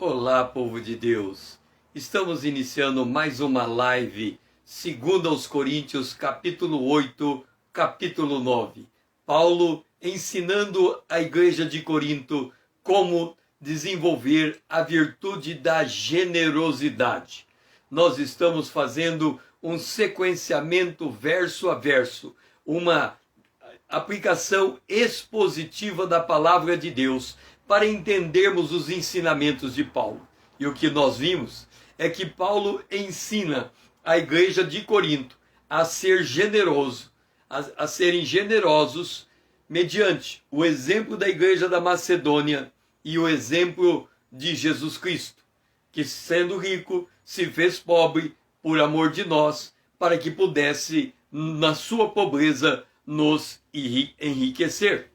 Olá, povo de Deus! Estamos iniciando mais uma live, 2 capítulo 8, capítulo 9. Paulo ensinando a igreja de Corinto como desenvolver a virtude da generosidade. Nós estamos fazendo um sequenciamento verso a verso, uma aplicação expositiva da palavra de Deus, para entendermos os ensinamentos de Paulo. E o que nós vimos é que Paulo ensina a igreja de Corinto a ser generoso, a serem generosos mediante o exemplo da igreja da Macedônia e o exemplo de Jesus Cristo, que sendo rico se fez pobre por amor de nós, para que pudesse na sua pobreza nos enriquecer.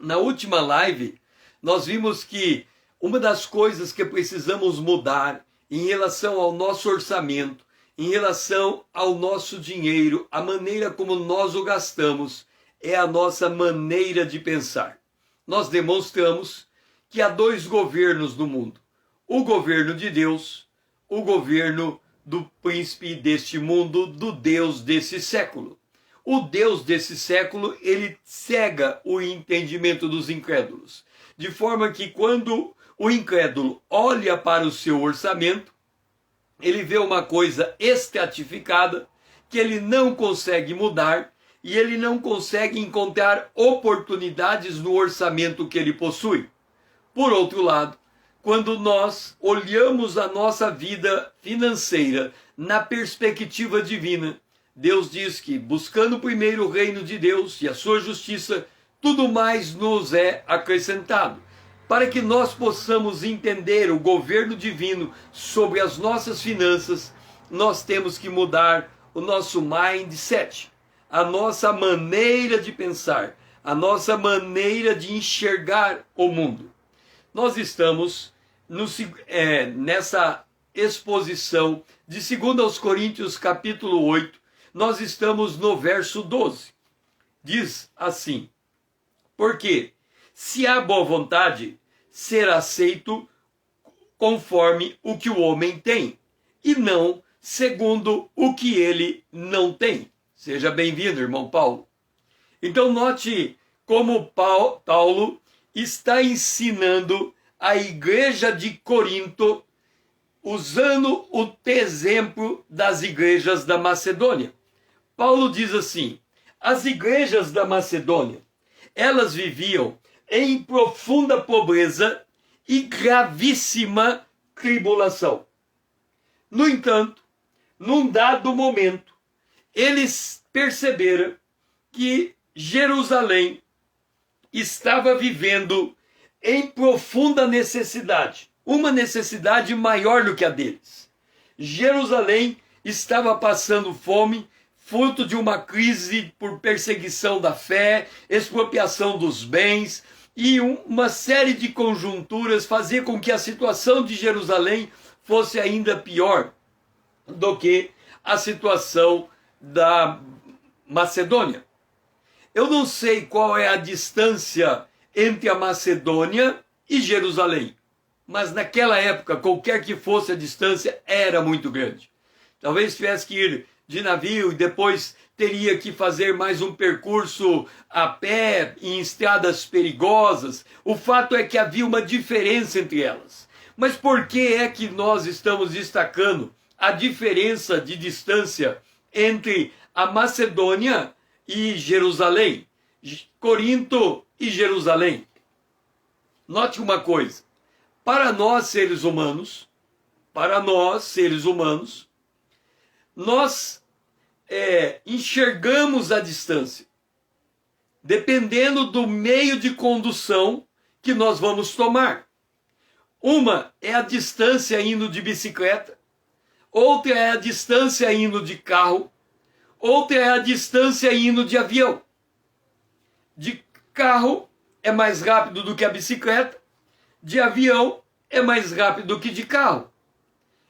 Na última live nós vimos que uma das coisas que precisamos mudar em relação ao nosso orçamento, em relação ao nosso dinheiro, a maneira como nós o gastamos, é a nossa maneira de pensar. Nós demonstramos que há dois governos no mundo: o governo de Deus, o governo do príncipe deste mundo, do Deus desse século. O Deus desse século, ele cega o entendimento dos incrédulos. De forma que quando o incrédulo olha para o seu orçamento, ele vê uma coisa estratificada, que ele não consegue mudar, e ele não consegue encontrar oportunidades no orçamento que ele possui. Por outro lado, quando nós olhamos a nossa vida financeira na perspectiva divina, Deus diz que, buscando primeiro o reino de Deus e a sua justiça, tudo mais nos é acrescentado. Para que nós possamos entender o governo divino sobre as nossas finanças, nós temos que mudar o nosso mindset, a nossa maneira de pensar, a nossa maneira de enxergar o mundo. Nós estamos nessa exposição de 2 Coríntios capítulo 8, nós estamos no verso 12. Diz assim: porque se há boa vontade, será aceito conforme o que o homem tem, e não segundo o que ele não tem. Seja bem-vindo, irmão Paulo. Então note como Paulo está ensinando a igreja de Corinto, usando o exemplo das igrejas da Macedônia. Paulo diz assim: as igrejas da Macedônia, elas viviam em profunda pobreza e gravíssima tribulação. No entanto, num dado momento, eles perceberam que Jerusalém estava vivendo em profunda necessidade, uma necessidade maior do que a deles. Jerusalém estava passando fome, fruto de uma crise por perseguição da fé, expropriação dos bens, e uma série de conjunturas fazia com que a situação de Jerusalém fosse ainda pior do que a situação da Macedônia. Eu não sei qual é a distância entre a Macedônia e Jerusalém, mas naquela época, qualquer que fosse a distância, era muito grande. Talvez tivesse que ir de navio e depois teria que fazer mais um percurso a pé em estradas perigosas. O fato é que havia uma diferença entre elas. Mas por que é que nós estamos destacando a diferença de distância entre a Macedônia e Jerusalém, Corinto e Jerusalém? Note uma coisa: para nós seres humanos, nós enxergamos a distância dependendo do meio de condução que nós vamos tomar. Uma é a distância indo de bicicleta, outra é a distância indo de carro, outra é a distância indo de avião. De carro é mais rápido do que a bicicleta, de avião é mais rápido do que de carro.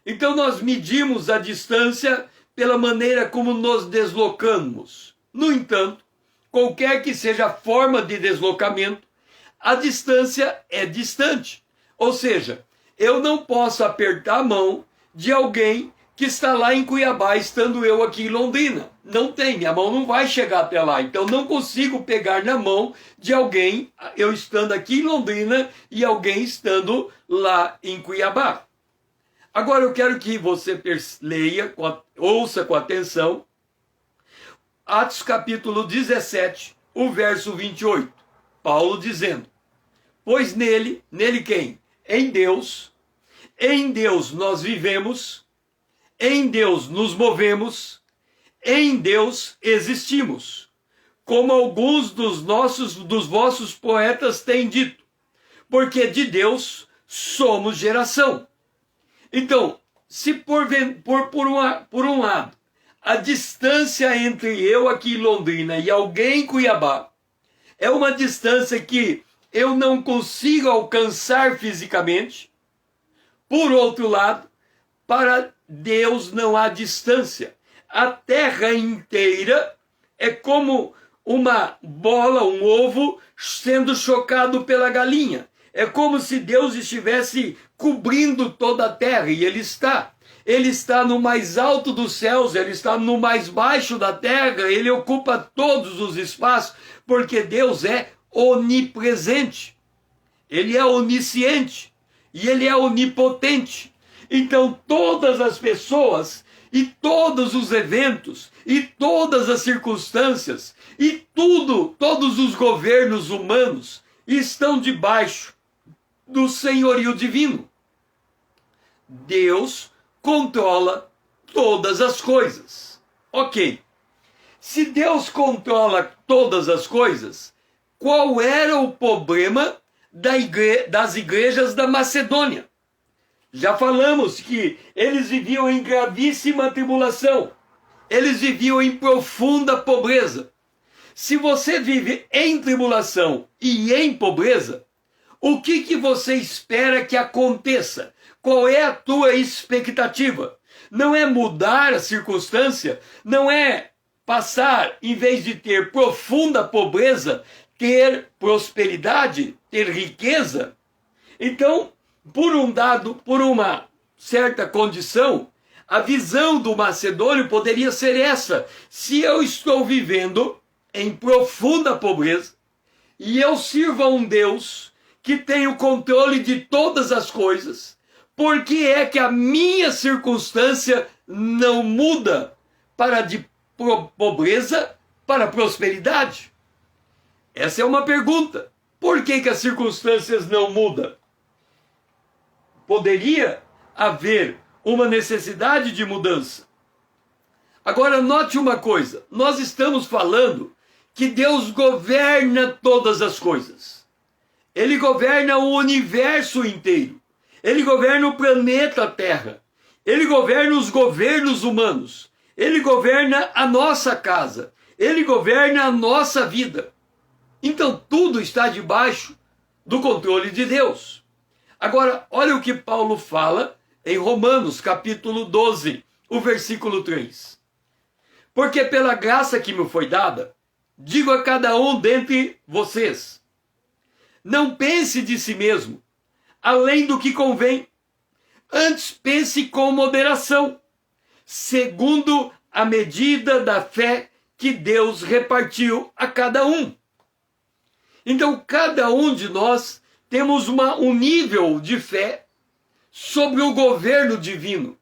Então nós medimos a distância pela maneira como nos deslocamos. No entanto, qualquer que seja a forma de deslocamento, a distância é distante. Ou seja, Eu não posso apertar a mão de alguém que está lá em Cuiabá, estando eu aqui em Londrina. Não tem, minha mão não vai chegar até lá. Então não consigo pegar na mão de alguém, eu estando aqui em Londrina e alguém estando lá em Cuiabá. Agora eu quero que você leia, ouça com atenção, Atos capítulo 17, o verso 28. Paulo dizendo: pois nele quem? Em Deus nós vivemos, em Deus nos movemos, em Deus existimos, como alguns dos vossos poetas têm dito, porque de Deus somos geração. Então, se por um lado, a distância entre eu aqui em Londrina e alguém em Cuiabá é uma distância que eu não consigo alcançar fisicamente, por outro lado, para Deus não há distância. A terra inteira é como uma bola, um ovo, sendo chocado pela galinha. É como se Deus estivesse cobrindo toda a terra, e Ele está. Ele está no mais alto dos céus, Ele está no mais baixo da terra, Ele ocupa todos os espaços, porque Deus é onipresente. Ele é onisciente e Ele é onipotente. Então todas as pessoas e todos os eventos e todas as circunstâncias e todos os governos humanos estão debaixo do senhorio divino. Deus controla todas as coisas. Ok. Se Deus controla todas as coisas, qual era o problema das igrejas da Macedônia? Já falamos que eles viviam em gravíssima tribulação. Eles viviam em profunda pobreza. Se você vive em tribulação e em pobreza, o que você espera que aconteça? Qual é a tua expectativa? Não é mudar a circunstância, não é passar, em vez de ter profunda pobreza, ter prosperidade, ter riqueza. Então, por uma certa condição, a visão do macedônio poderia ser essa: se eu estou vivendo em profunda pobreza e eu sirvo a um Deus que tem o controle de todas as coisas, por que é que a minha circunstância não muda para de pobreza para prosperidade? Essa é uma pergunta. Por que as circunstâncias não mudam? Poderia haver uma necessidade de mudança. Agora note uma coisa, nós estamos falando que Deus governa todas as coisas. Ele governa o universo inteiro. Ele governa o planeta Terra. Ele governa os governos humanos. Ele governa a nossa casa. Ele governa a nossa vida. Então tudo está debaixo do controle de Deus. Agora, olha o que Paulo fala em Romanos, capítulo 12, o versículo 3. Porque pela graça que me foi dada, digo a cada um dentre vocês, não pense de si mesmo, além do que convém. Antes pense com moderação, segundo a medida da fé que Deus repartiu a cada um. Então, cada um de nós temos um nível de fé sobre o governo divino,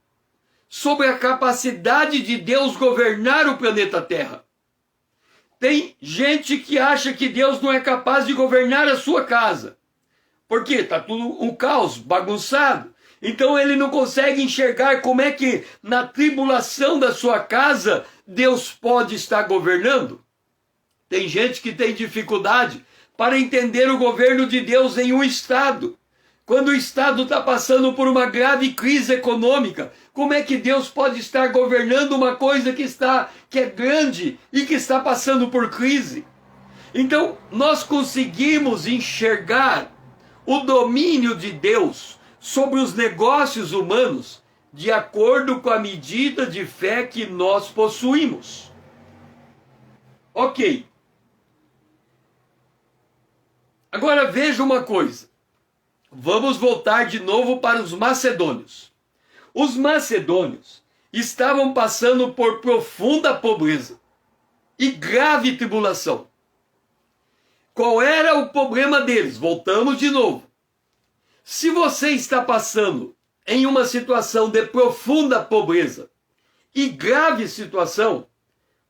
sobre a capacidade de Deus governar o planeta Terra. Tem gente que acha que Deus não é capaz de governar a sua casa, porque está tudo um caos, bagunçado. Então ele não consegue enxergar como é que na tribulação da sua casa Deus pode estar governando. Tem gente que tem dificuldade para entender o governo de Deus em um estado. Quando o estado está passando por uma grave crise econômica, como é que Deus pode estar governando uma coisa que é grande e que está passando por crise? Então, nós conseguimos enxergar o domínio de Deus sobre os negócios humanos de acordo com a medida de fé que nós possuímos. Ok. Agora veja uma coisa. vamos voltar de novo para os macedônios. Os macedônios estavam passando por profunda pobreza e grave tribulação. Qual era o problema deles? Voltamos de novo. Se você está passando em uma situação de profunda pobreza e grave situação,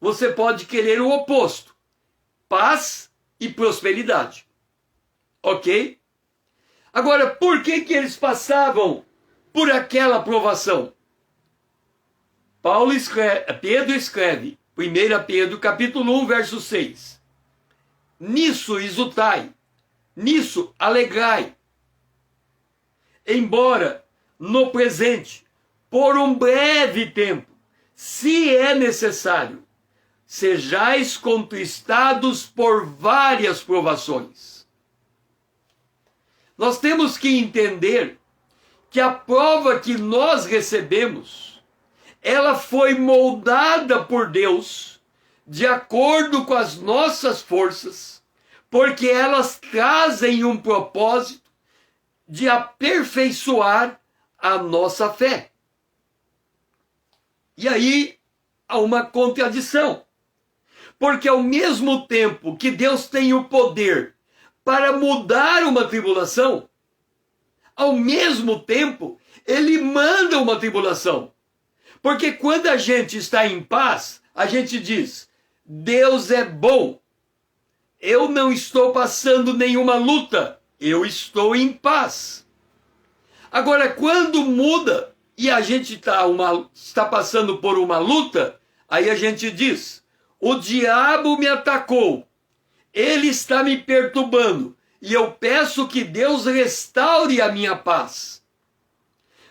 você pode querer o oposto: paz e prosperidade. Ok? Agora, por que eles passavam por aquela provação? Pedro escreve, 1 Pedro capítulo 1, verso 6. Nisso exultai, nisso alegrai. Embora no presente, por um breve tempo, se é necessário, sejais contristados por várias provações. Nós temos que entender que a prova que nós recebemos, ela foi moldada por Deus de acordo com as nossas forças, porque elas trazem um propósito de aperfeiçoar a nossa fé. E aí há uma contradição, porque ao mesmo tempo que Deus tem o poder para mudar uma tribulação, ao mesmo tempo ele manda uma tribulação. Porque quando a gente está em paz, a gente diz: Deus é bom, eu não estou passando nenhuma luta, eu estou em paz. Agora, quando muda e a gente está passando por uma luta, aí a gente diz: o diabo me atacou, ele está me perturbando, e eu peço que Deus restaure a minha paz.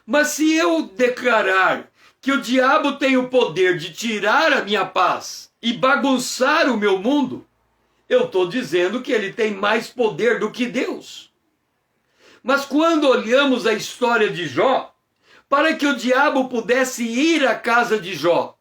Mas se eu declarar que o diabo tem o poder de tirar a minha paz e bagunçar o meu mundo, eu estou dizendo que ele tem mais poder do que Deus. Mas quando olhamos a história de Jó, para que o diabo pudesse ir à casa de Jó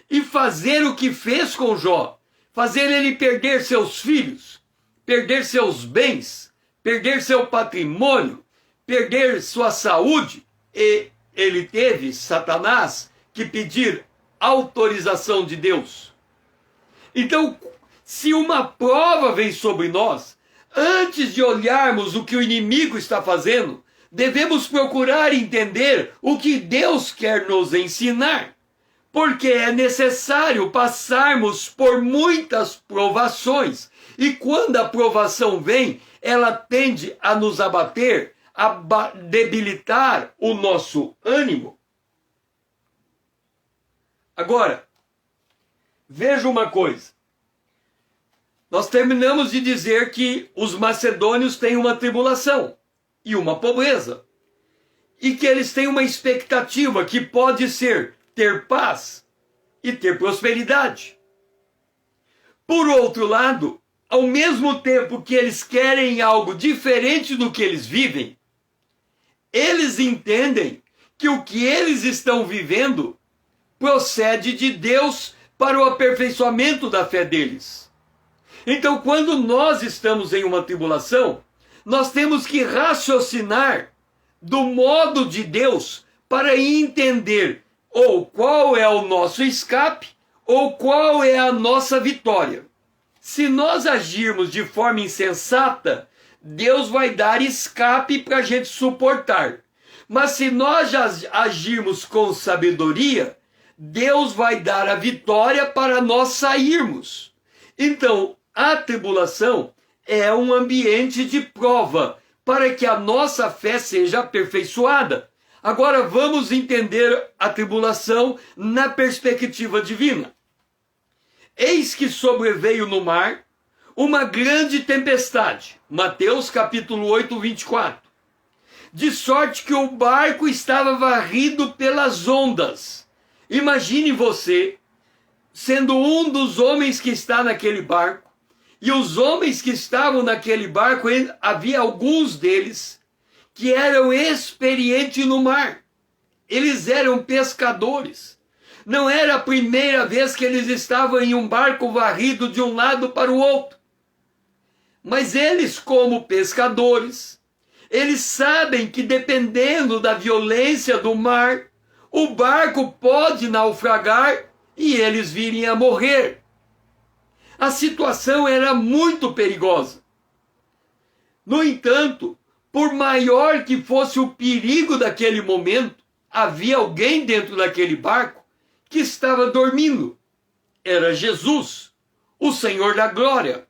e fazer o que fez com Jó, fazer ele perder seus filhos, perder seus bens, perder seu patrimônio, perder sua saúde, e ele teve, Satanás, que pedir autorização de Deus. Então, se uma prova vem sobre nós, antes de olharmos o que o inimigo está fazendo, devemos procurar entender o que Deus quer nos ensinar. Porque é necessário passarmos por muitas provações. E quando a provação vem, ela tende a nos abater, a debilitar o nosso ânimo. Agora, veja uma coisa. Nós terminamos de dizer que os macedônios têm uma tribulação e uma pobreza. E que eles têm uma expectativa que pode ser ter paz e ter prosperidade. Por outro lado, ao mesmo tempo que eles querem algo diferente do que eles vivem, eles entendem que o que eles estão vivendo procede de Deus para o aperfeiçoamento da fé deles. Então, quando nós estamos em uma tribulação, nós temos que raciocinar do modo de Deus para entender ou qual é o nosso escape ou qual é a nossa vitória. Se nós agirmos de forma insensata, Deus vai dar escape para a gente suportar. Mas se nós agirmos com sabedoria, Deus vai dar a vitória para nós sairmos. Então, a tribulação é um ambiente de prova para que a nossa fé seja aperfeiçoada. Agora vamos entender a tribulação na perspectiva divina. Eis que sobreveio no mar uma grande tempestade. Mateus capítulo 8, 24. De sorte que o barco estava varrido pelas ondas. Imagine você sendo um dos homens que está naquele barco. E os homens que estavam naquele barco, havia alguns deles que eram experientes no mar. Eles eram pescadores. Não era a primeira vez que eles estavam em um barco varrido de um lado para o outro. Mas eles, como pescadores, Eles sabem que dependendo da violência do mar, o barco pode naufragar e eles virem a morrer. A situação era muito perigosa. No entanto, por maior que fosse o perigo daquele momento, havia alguém dentro daquele barco que estava dormindo. Era Jesus, o Senhor da glória.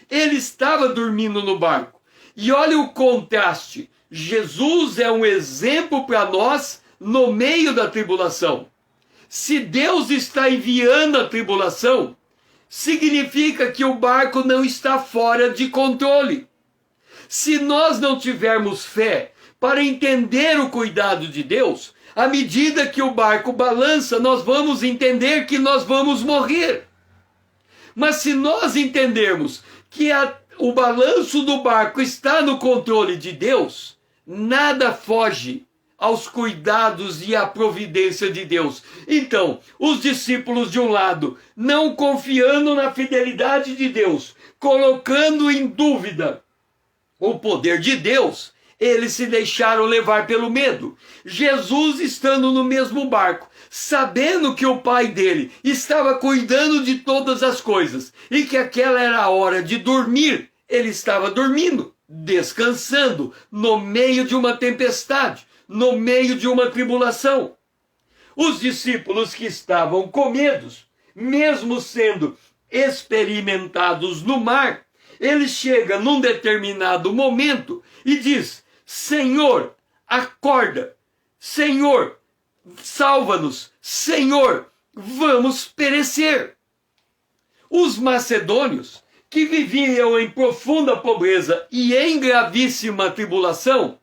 Ele estava dormindo no barco. E olha o contraste. Jesus é um exemplo para nós no meio da tribulação. Se Deus está enviando a tribulação, significa que o barco não está fora de controle. Se nós não tivermos fé para entender o cuidado de Deus, à medida que o barco balança, nós vamos entender que nós vamos morrer. Mas se nós entendermos que o balanço do barco está no controle de Deus, nada foge aos cuidados e à providência de Deus. Então, os discípulos de um lado, não confiando na fidelidade de Deus, colocando em dúvida o poder de Deus, eles se deixaram levar pelo medo. Jesus, estando no mesmo barco, sabendo que o pai dele estava cuidando de todas as coisas e que aquela era a hora de dormir, ele estava dormindo, descansando no meio de uma tempestade, no meio de uma tribulação. Os discípulos que estavam com medo, mesmo sendo experimentados no mar, ele chega num determinado momento e diz: Senhor, acorda. Senhor, salva-nos. Senhor, vamos perecer. Os macedônios, que viviam em profunda pobreza e em gravíssima tribulação,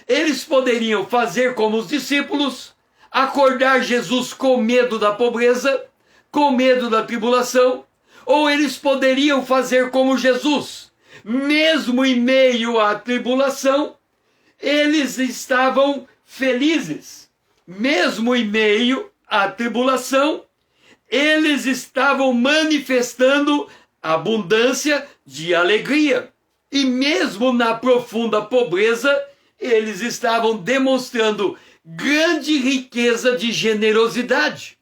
eles poderiam fazer como os discípulos, acordar Jesus com medo da pobreza, com medo da tribulação, ou eles poderiam fazer como Jesus, mesmo em meio à tribulação, eles estavam felizes. Mesmo em meio à tribulação, eles estavam manifestando abundância de alegria. E mesmo na profunda pobreza, eles estavam demonstrando grande riqueza de generosidade.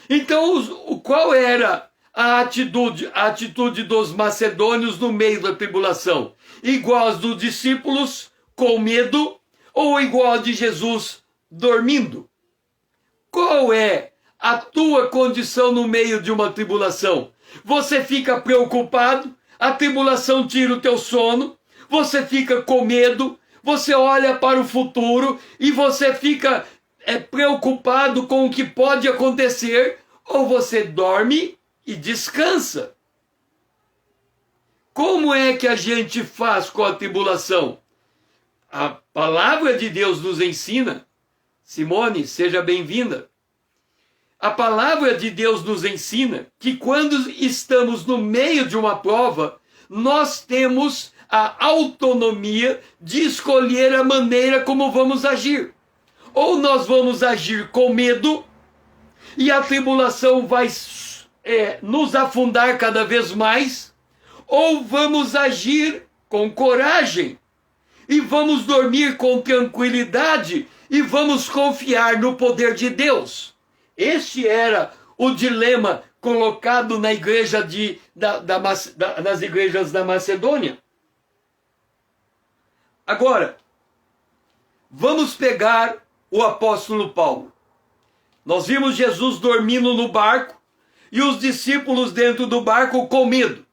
Então, qual era a atitude dos macedônios no meio da tribulação? Igual às dos discípulos, com medo, ou igual a de Jesus, dormindo? Qual é a tua condição no meio de uma tribulação? Você fica preocupado, a tribulação tira o teu sono, você fica com medo, você olha para o futuro e você fica preocupado com o que pode acontecer, ou você dorme e descansa. Como é que a gente faz com a tribulação? A palavra de Deus nos ensina. Simone, seja bem-vinda. A palavra de Deus nos ensina que quando estamos no meio de uma prova, nós temos a autonomia de escolher a maneira como vamos agir. Ou nós vamos agir com medo e a tribulação vai nos afundar cada vez mais, ou vamos agir com coragem e vamos dormir com tranquilidade e vamos confiar no poder de Deus. Este era o dilema colocado na igreja nas igrejas da Macedônia. Agora, vamos pegar o apóstolo Paulo. Nós vimos Jesus dormindo no barco e os discípulos dentro do barco com medo.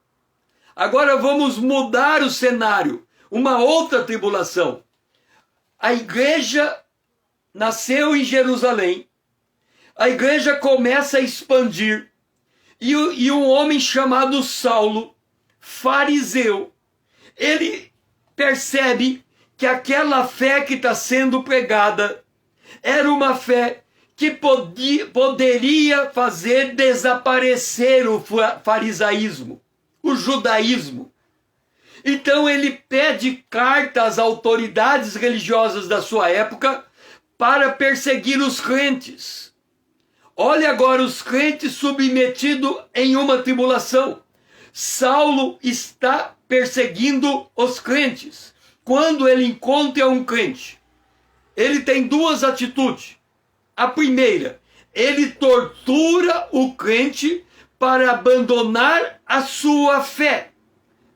Agora vamos mudar o cenário, uma outra tribulação. A igreja nasceu em Jerusalém, a igreja começa a expandir, e um homem chamado Saulo, fariseu, ele percebe que aquela fé que está sendo pregada era uma fé que poderia fazer desaparecer o farisaísmo, o judaísmo. Então ele pede carta às autoridades religiosas da sua época para perseguir os crentes. Olha agora os crentes submetidos em uma tribulação. Saulo está perseguindo os crentes. quando ele encontra um crente, ele tem duas atitudes. A primeira, ele tortura o crente para abandonar a sua fé.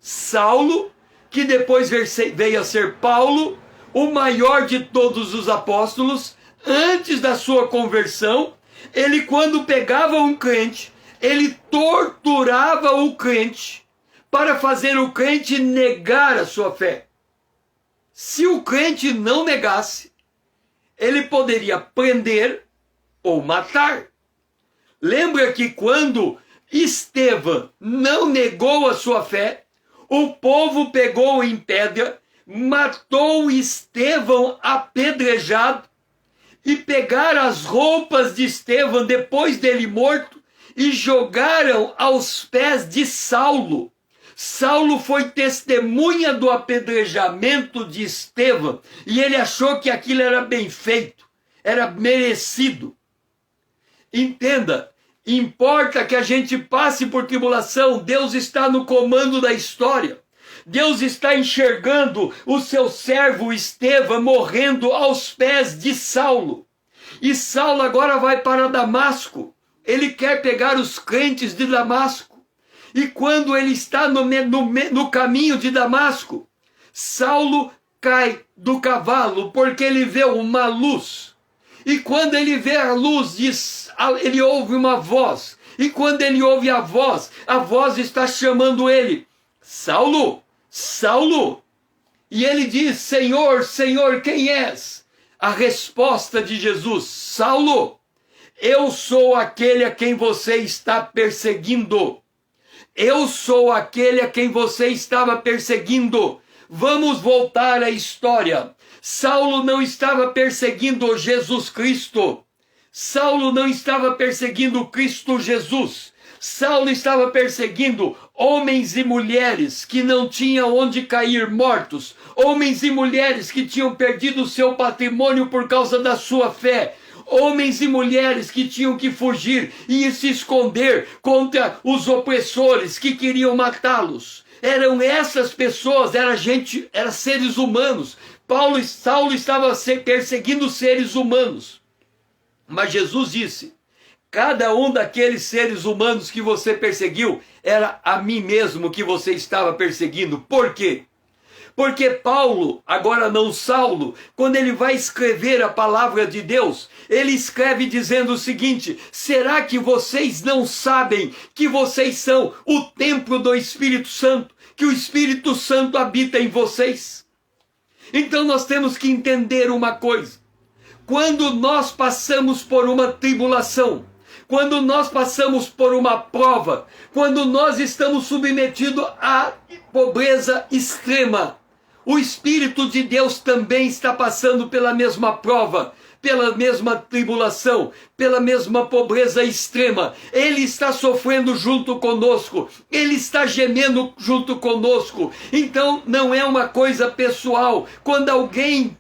Saulo, que depois veio a ser Paulo, o maior de todos os apóstolos, antes da sua conversão, ele, quando pegava um crente, ele torturava o crente para fazer o crente negar a sua fé. Se o crente não negasse, ele poderia prender ou matar. Lembra que quando Estevão não negou a sua fé, o povo pegou em pedra, matou Estevão apedrejado e pegaram as roupas de Estevão depois dele morto e jogaram aos pés de Saulo. Saulo foi testemunha do apedrejamento de Estevão e ele achou que aquilo era bem feito, era merecido. Entenda, importa que a gente passe por tribulação, Deus está no comando da história. Deus está enxergando o seu servo Estevão morrendo aos pés de Saulo. E Saulo agora vai para Damasco. Ele quer pegar os crentes de Damasco. E quando ele está no caminho de Damasco, Saulo cai do cavalo porque ele vê uma luz. E quando ele vê a luz, ele ouve uma voz. E quando ele ouve a voz está chamando ele: Saulo, Saulo. E ele diz: Senhor, Senhor, quem és? A resposta de Jesus: Saulo, eu sou aquele a quem você está perseguindo. Eu sou aquele a quem você estava perseguindo. Vamos voltar à história. Saulo não estava perseguindo Jesus Cristo. Saulo não estava perseguindo Cristo Jesus. Saulo estava perseguindo homens e mulheres que não tinham onde cair mortos. Homens e mulheres que tinham perdido o seu patrimônio por causa da sua fé. Homens e mulheres que tinham que fugir e se esconder contra os opressores que queriam matá-los. Eram essas pessoas, era seres humanos. Saulo estava perseguindo seres humanos. Mas Jesus disse: cada um daqueles seres humanos que você perseguiu era a mim mesmo que você estava perseguindo. Por quê? Porque Paulo, agora não Saulo, quando ele vai escrever a palavra de Deus, ele escreve dizendo o seguinte: será que vocês não sabem que vocês são o templo do Espírito Santo, que o Espírito Santo habita em vocês? Então nós temos que entender uma coisa: quando nós passamos por uma tribulação, quando nós passamos por uma prova, quando nós estamos submetidos à pobreza extrema, o Espírito de Deus também está passando pela mesma prova, pela mesma tribulação, pela mesma pobreza extrema. Ele está sofrendo junto conosco, ele está gemendo junto conosco. Então não é uma coisa pessoal. Quando alguém,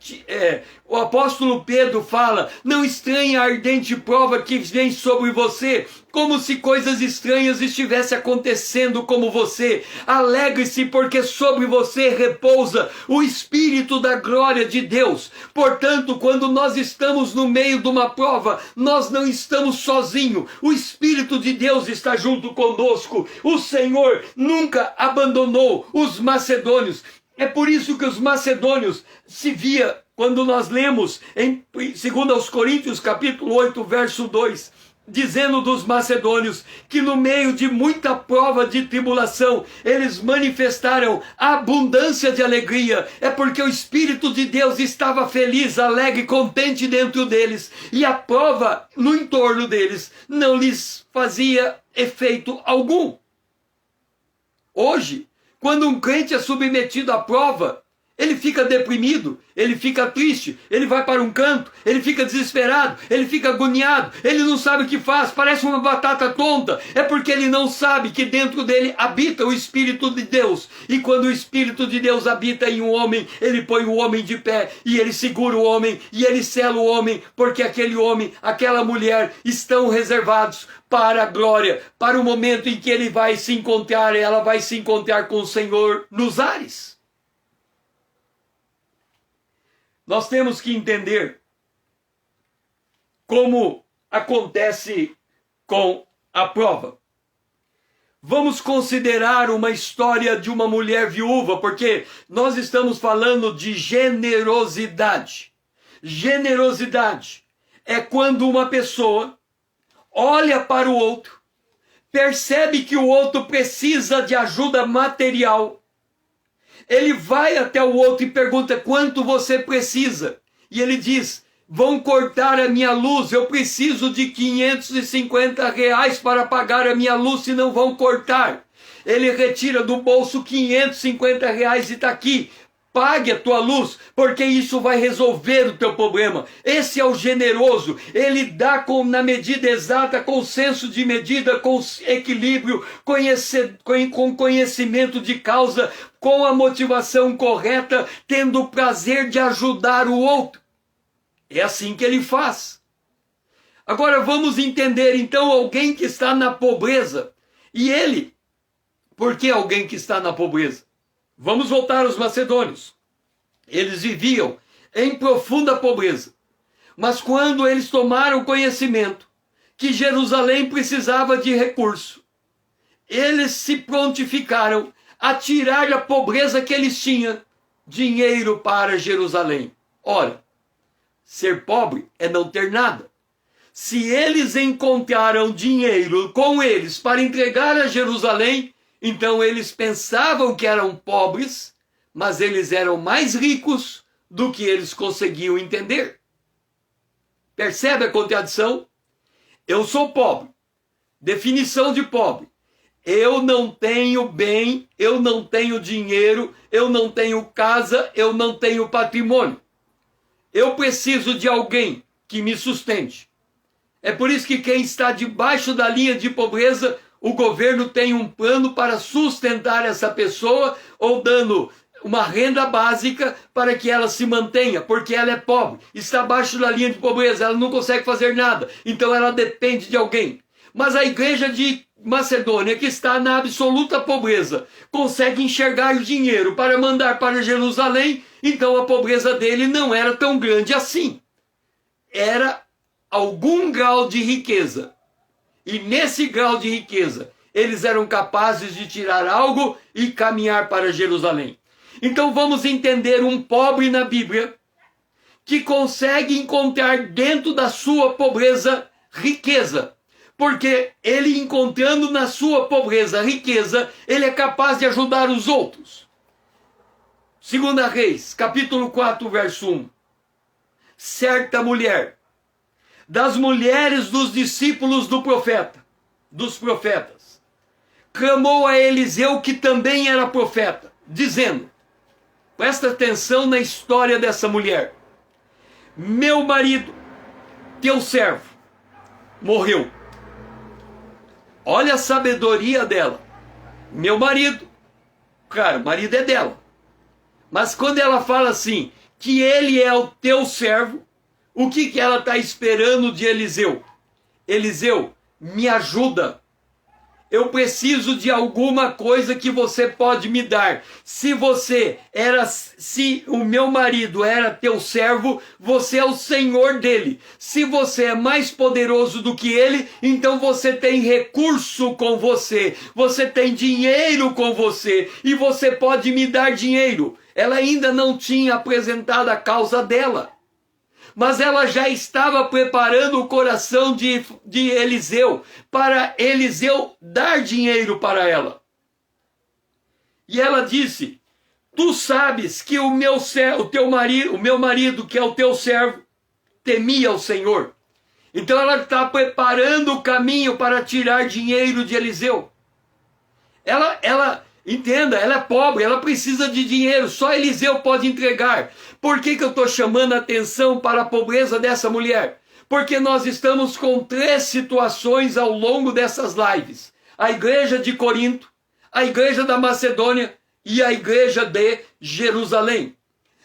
o apóstolo Pedro fala: não estranhe a ardente prova que vem sobre você, como se coisas estranhas estivessem acontecendo como você. Alegre-se, porque sobre você repousa o Espírito da glória de Deus. Portanto, quando nós estamos no meio de uma prova, nós não estamos sozinhos. O Espírito de Deus está junto conosco. O Senhor nunca abandonou os macedônios. É por isso que os macedônios se via, quando nós lemos em 2 Coríntios capítulo 8, verso 2, dizendo dos macedônios que no meio de muita prova de tribulação, eles manifestaram abundância de alegria. É porque o Espírito de Deus estava feliz, alegre, contente dentro deles, e a prova no entorno deles não lhes fazia efeito algum. Hoje, quando um crente é submetido à prova, ele fica deprimido, ele fica triste, ele vai para um canto, ele fica desesperado, ele fica agoniado, ele não sabe o que faz, parece uma batata tonta. É porque ele não sabe que dentro dele habita o Espírito de Deus. E quando o Espírito de Deus habita em um homem, ele põe o homem de pé, e ele segura o homem, e ele sela o homem, porque aquele homem, aquela mulher estão reservados para a glória, para o momento em que ele vai se encontrar, ela vai se encontrar com o Senhor nos ares. nós temos que entender como acontece com a prova. Vamos considerar uma história de uma mulher viúva, porque nós estamos falando de generosidade. Generosidade é quando uma pessoa olha para o outro, percebe que o outro precisa de ajuda material. Ele vai até o outro e pergunta: quanto você precisa? E ele diz: vão cortar a minha luz, eu preciso de R$ 550 para pagar a minha luz, senão vão cortar. Ele retira do bolso R$ 550 e está aqui. Pague a tua luz, porque isso vai resolver o teu problema. Esse é o generoso. Ele dá na medida exata, com senso de medida, com equilíbrio, com conhecimento de causa, com a motivação correta, tendo o prazer de ajudar o outro. É assim que ele faz. Agora vamos entender então alguém que está na pobreza. E ele, por que alguém que está na pobreza? Vamos voltar aos macedônios. Eles viviam em profunda pobreza. Mas quando eles tomaram conhecimento que Jerusalém precisava de recurso, eles se prontificaram a tirar a pobreza que eles tinham, dinheiro para Jerusalém. Ora, ser pobre é não ter nada. Se eles encontraram dinheiro com eles para entregar a Jerusalém, então eles pensavam que eram pobres, mas eles eram mais ricos do que eles conseguiam entender. Percebe a contradição? Eu sou pobre. Definição de pobre: eu não tenho bem, eu não tenho dinheiro, eu não tenho casa, eu não tenho patrimônio. Eu preciso de alguém que me sustente. É por isso que quem está debaixo da linha de pobreza, o governo tem um plano para sustentar essa pessoa, ou dando uma renda básica para que ela se mantenha, porque ela é pobre, está abaixo da linha de pobreza, ela não consegue fazer nada, então ela depende de alguém. Mas a igreja de Macedônia, que está na absoluta pobreza, consegue enxergar o dinheiro para mandar para Jerusalém, então a pobreza dele não era tão grande assim. Era algum grau de riqueza. E nesse grau de riqueza, eles eram capazes de tirar algo e caminhar para Jerusalém. Então vamos entender um pobre na Bíblia que consegue encontrar dentro da sua pobreza riqueza. Porque ele, encontrando na sua pobreza riqueza, ele é capaz de ajudar os outros. 2 Reis, capítulo 4, verso 1. Certa mulher, das mulheres dos discípulos dos profetas, clamou a Eliseu, que também era profeta, dizendo, presta atenção na história dessa mulher: meu marido, teu servo, morreu. Olha a sabedoria dela. Meu marido, cara, o marido é dela. Mas quando ela fala assim, que ele é o teu servo, o que ela está esperando de Eliseu? Eliseu, me ajuda. Eu preciso de alguma coisa que você pode me dar. Se o meu marido era teu servo, você é o senhor dele. Se você é mais poderoso do que ele, então você tem recurso com você. Você tem dinheiro com você. E você pode me dar dinheiro. Ela ainda não tinha apresentado a causa dela. Mas ela já estava preparando o coração de Eliseu, para Eliseu dar dinheiro para ela. E ela disse, tu sabes que o meu marido, que é o teu servo, temia o Senhor. Então ela está preparando o caminho para tirar dinheiro de Eliseu. Entenda, ela é pobre, ela precisa de dinheiro, só Eliseu pode entregar. Por que eu estou chamando a atenção para a pobreza dessa mulher? Porque nós estamos com 3 situações ao longo dessas lives. A igreja de Corinto, a igreja da Macedônia e a igreja de Jerusalém.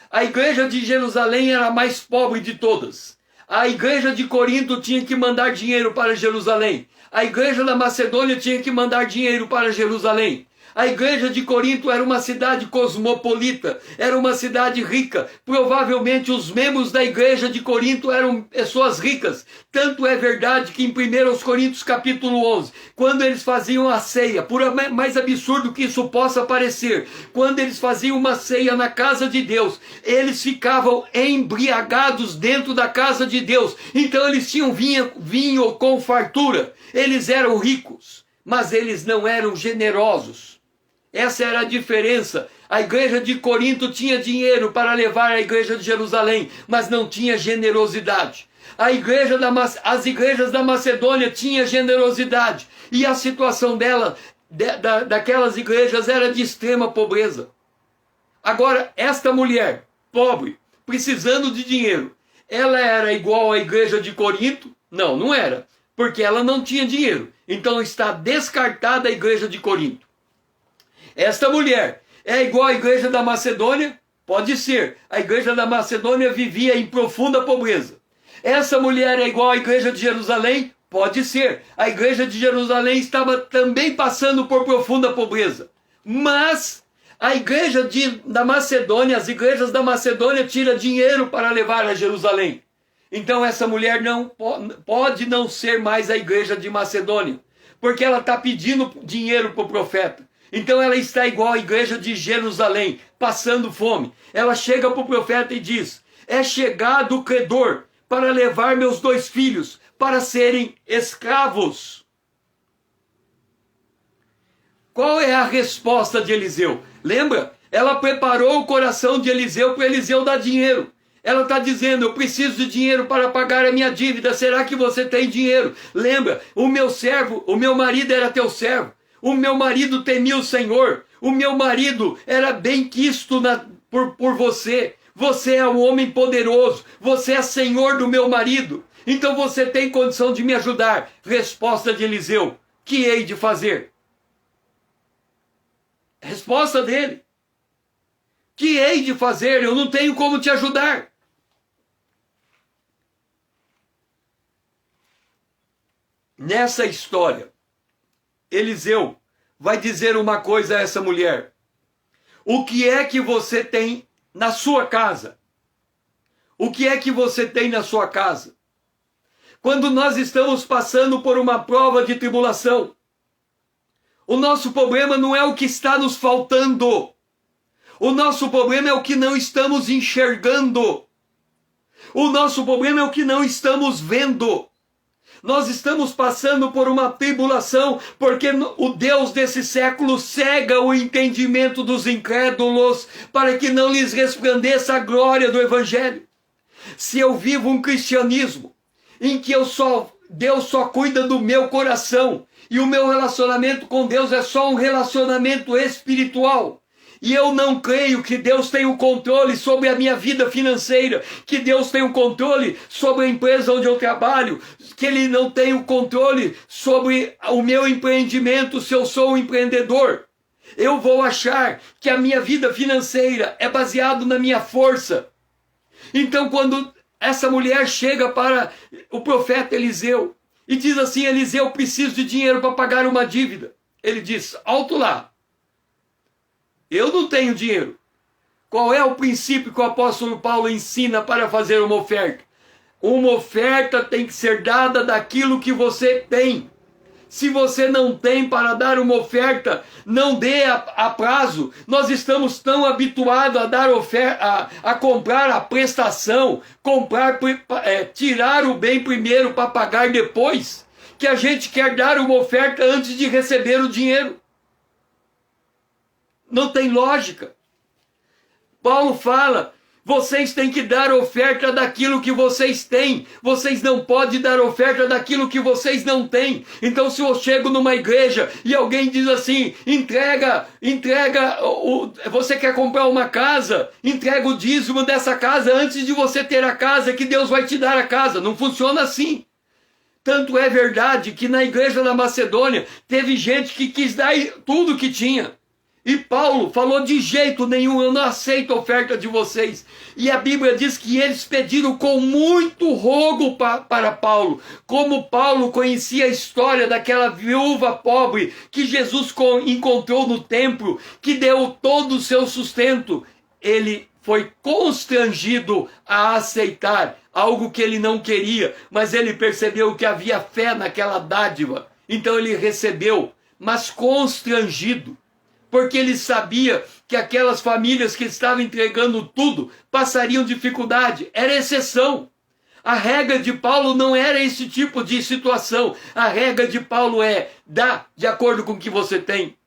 A igreja de Jerusalém era a mais pobre de todas. A igreja de Corinto tinha que mandar dinheiro para Jerusalém. A igreja da Macedônia tinha que mandar dinheiro para Jerusalém. A igreja de Corinto era uma cidade cosmopolita, era uma cidade rica. Provavelmente os membros da igreja de Corinto eram pessoas ricas. Tanto é verdade que em 1 Coríntios capítulo 11, quando eles faziam a ceia, por mais absurdo que isso possa parecer, quando eles faziam uma ceia na casa de Deus, eles ficavam embriagados dentro da casa de Deus. Então eles tinham vinho com fartura, eles eram ricos, mas eles não eram generosos. Essa era a diferença. A igreja de Corinto tinha dinheiro para levar à igreja de Jerusalém, mas não tinha generosidade. As igrejas da Macedônia tinham generosidade, e a situação daquelas igrejas era de extrema pobreza. Agora, esta mulher, pobre, precisando de dinheiro, ela era igual à igreja de Corinto? Não, não era, porque ela não tinha dinheiro. Então está descartada a igreja de Corinto. Esta mulher é igual à igreja da Macedônia? Pode ser. A igreja da Macedônia vivia em profunda pobreza. Essa mulher é igual à igreja de Jerusalém? Pode ser. A igreja de Jerusalém estava também passando por profunda pobreza. Mas a igreja da Macedônia, as igrejas da Macedônia tiram dinheiro para levar a Jerusalém. Então essa mulher não pode não ser mais a igreja de Macedônia, porque ela está pedindo dinheiro para o profeta. Então ela está igual à igreja de Jerusalém, passando fome. Ela chega para o profeta e diz: é chegado o credor para levar meus 2 filhos para serem escravos. Qual é a resposta de Eliseu? Lembra? Ela preparou o coração de Eliseu para Eliseu dar dinheiro. Ela está dizendo: eu preciso de dinheiro para pagar a minha dívida. Será que você tem dinheiro? Lembra? O meu marido era teu servo. O meu marido temia o Senhor. O meu marido era bem quisto por você. Você é um homem poderoso. Você é senhor do meu marido. Então você tem condição de me ajudar. Resposta de Eliseu: que hei de fazer? Resposta dele: que hei de fazer? Eu não tenho como te ajudar. Nessa história, Eliseu vai dizer uma coisa a essa mulher: o que é que você tem na sua casa? O que é que você tem na sua casa? Quando nós estamos passando por uma prova de tribulação, o nosso problema não é o que está nos faltando. O nosso problema é o que não estamos enxergando. O nosso problema é o que não estamos vendo. Nós estamos passando por uma tribulação porque o Deus desse século cega o entendimento dos incrédulos para que não lhes resplandeça a glória do Evangelho. Se eu vivo um cristianismo em que Deus só cuida do meu coração e o meu relacionamento com Deus é só um relacionamento espiritual, e eu não creio que Deus tem o controle sobre a minha vida financeira, que Deus tem o controle sobre a empresa onde eu trabalho, que Ele não tem o controle sobre o meu empreendimento se eu sou um empreendedor, eu vou achar que a minha vida financeira é baseada na minha força. Então quando essa mulher chega para o profeta Eliseu e diz assim: Eliseu, eu preciso de dinheiro para pagar uma dívida. Ele diz: alto lá. Eu não tenho dinheiro. Qual é o princípio que o apóstolo Paulo ensina para fazer uma oferta? Uma oferta tem que ser dada daquilo que você tem. Se você não tem para dar uma oferta, não dê a prazo. Nós estamos tão habituados a dar oferta, a comprar a prestação, tirar o bem primeiro para pagar depois, que a gente quer dar uma oferta antes de receber o dinheiro. Não tem lógica. Paulo fala: vocês têm que dar oferta daquilo que vocês têm. Vocês não podem dar oferta daquilo que vocês não têm. Então se eu chego numa igreja e alguém diz assim: você quer comprar uma casa? Entrega o dízimo dessa casa antes de você ter a casa, que Deus vai te dar a casa. Não funciona assim. Tanto é verdade que na igreja da Macedônia teve gente que quis dar tudo que tinha. E Paulo falou: de jeito nenhum, eu não aceito a oferta de vocês. E a Bíblia diz que eles pediram com muito rogo para Paulo. Como Paulo conhecia a história daquela viúva pobre que Jesus encontrou no templo, que deu todo o seu sustento, ele foi constrangido a aceitar algo que ele não queria, mas ele percebeu que havia fé naquela dádiva. Então ele recebeu, mas constrangido, porque ele sabia que aquelas famílias que estavam entregando tudo passariam dificuldade. Era exceção. A regra de Paulo não era esse tipo de situação. A regra de Paulo é: dá de acordo com o que você tem.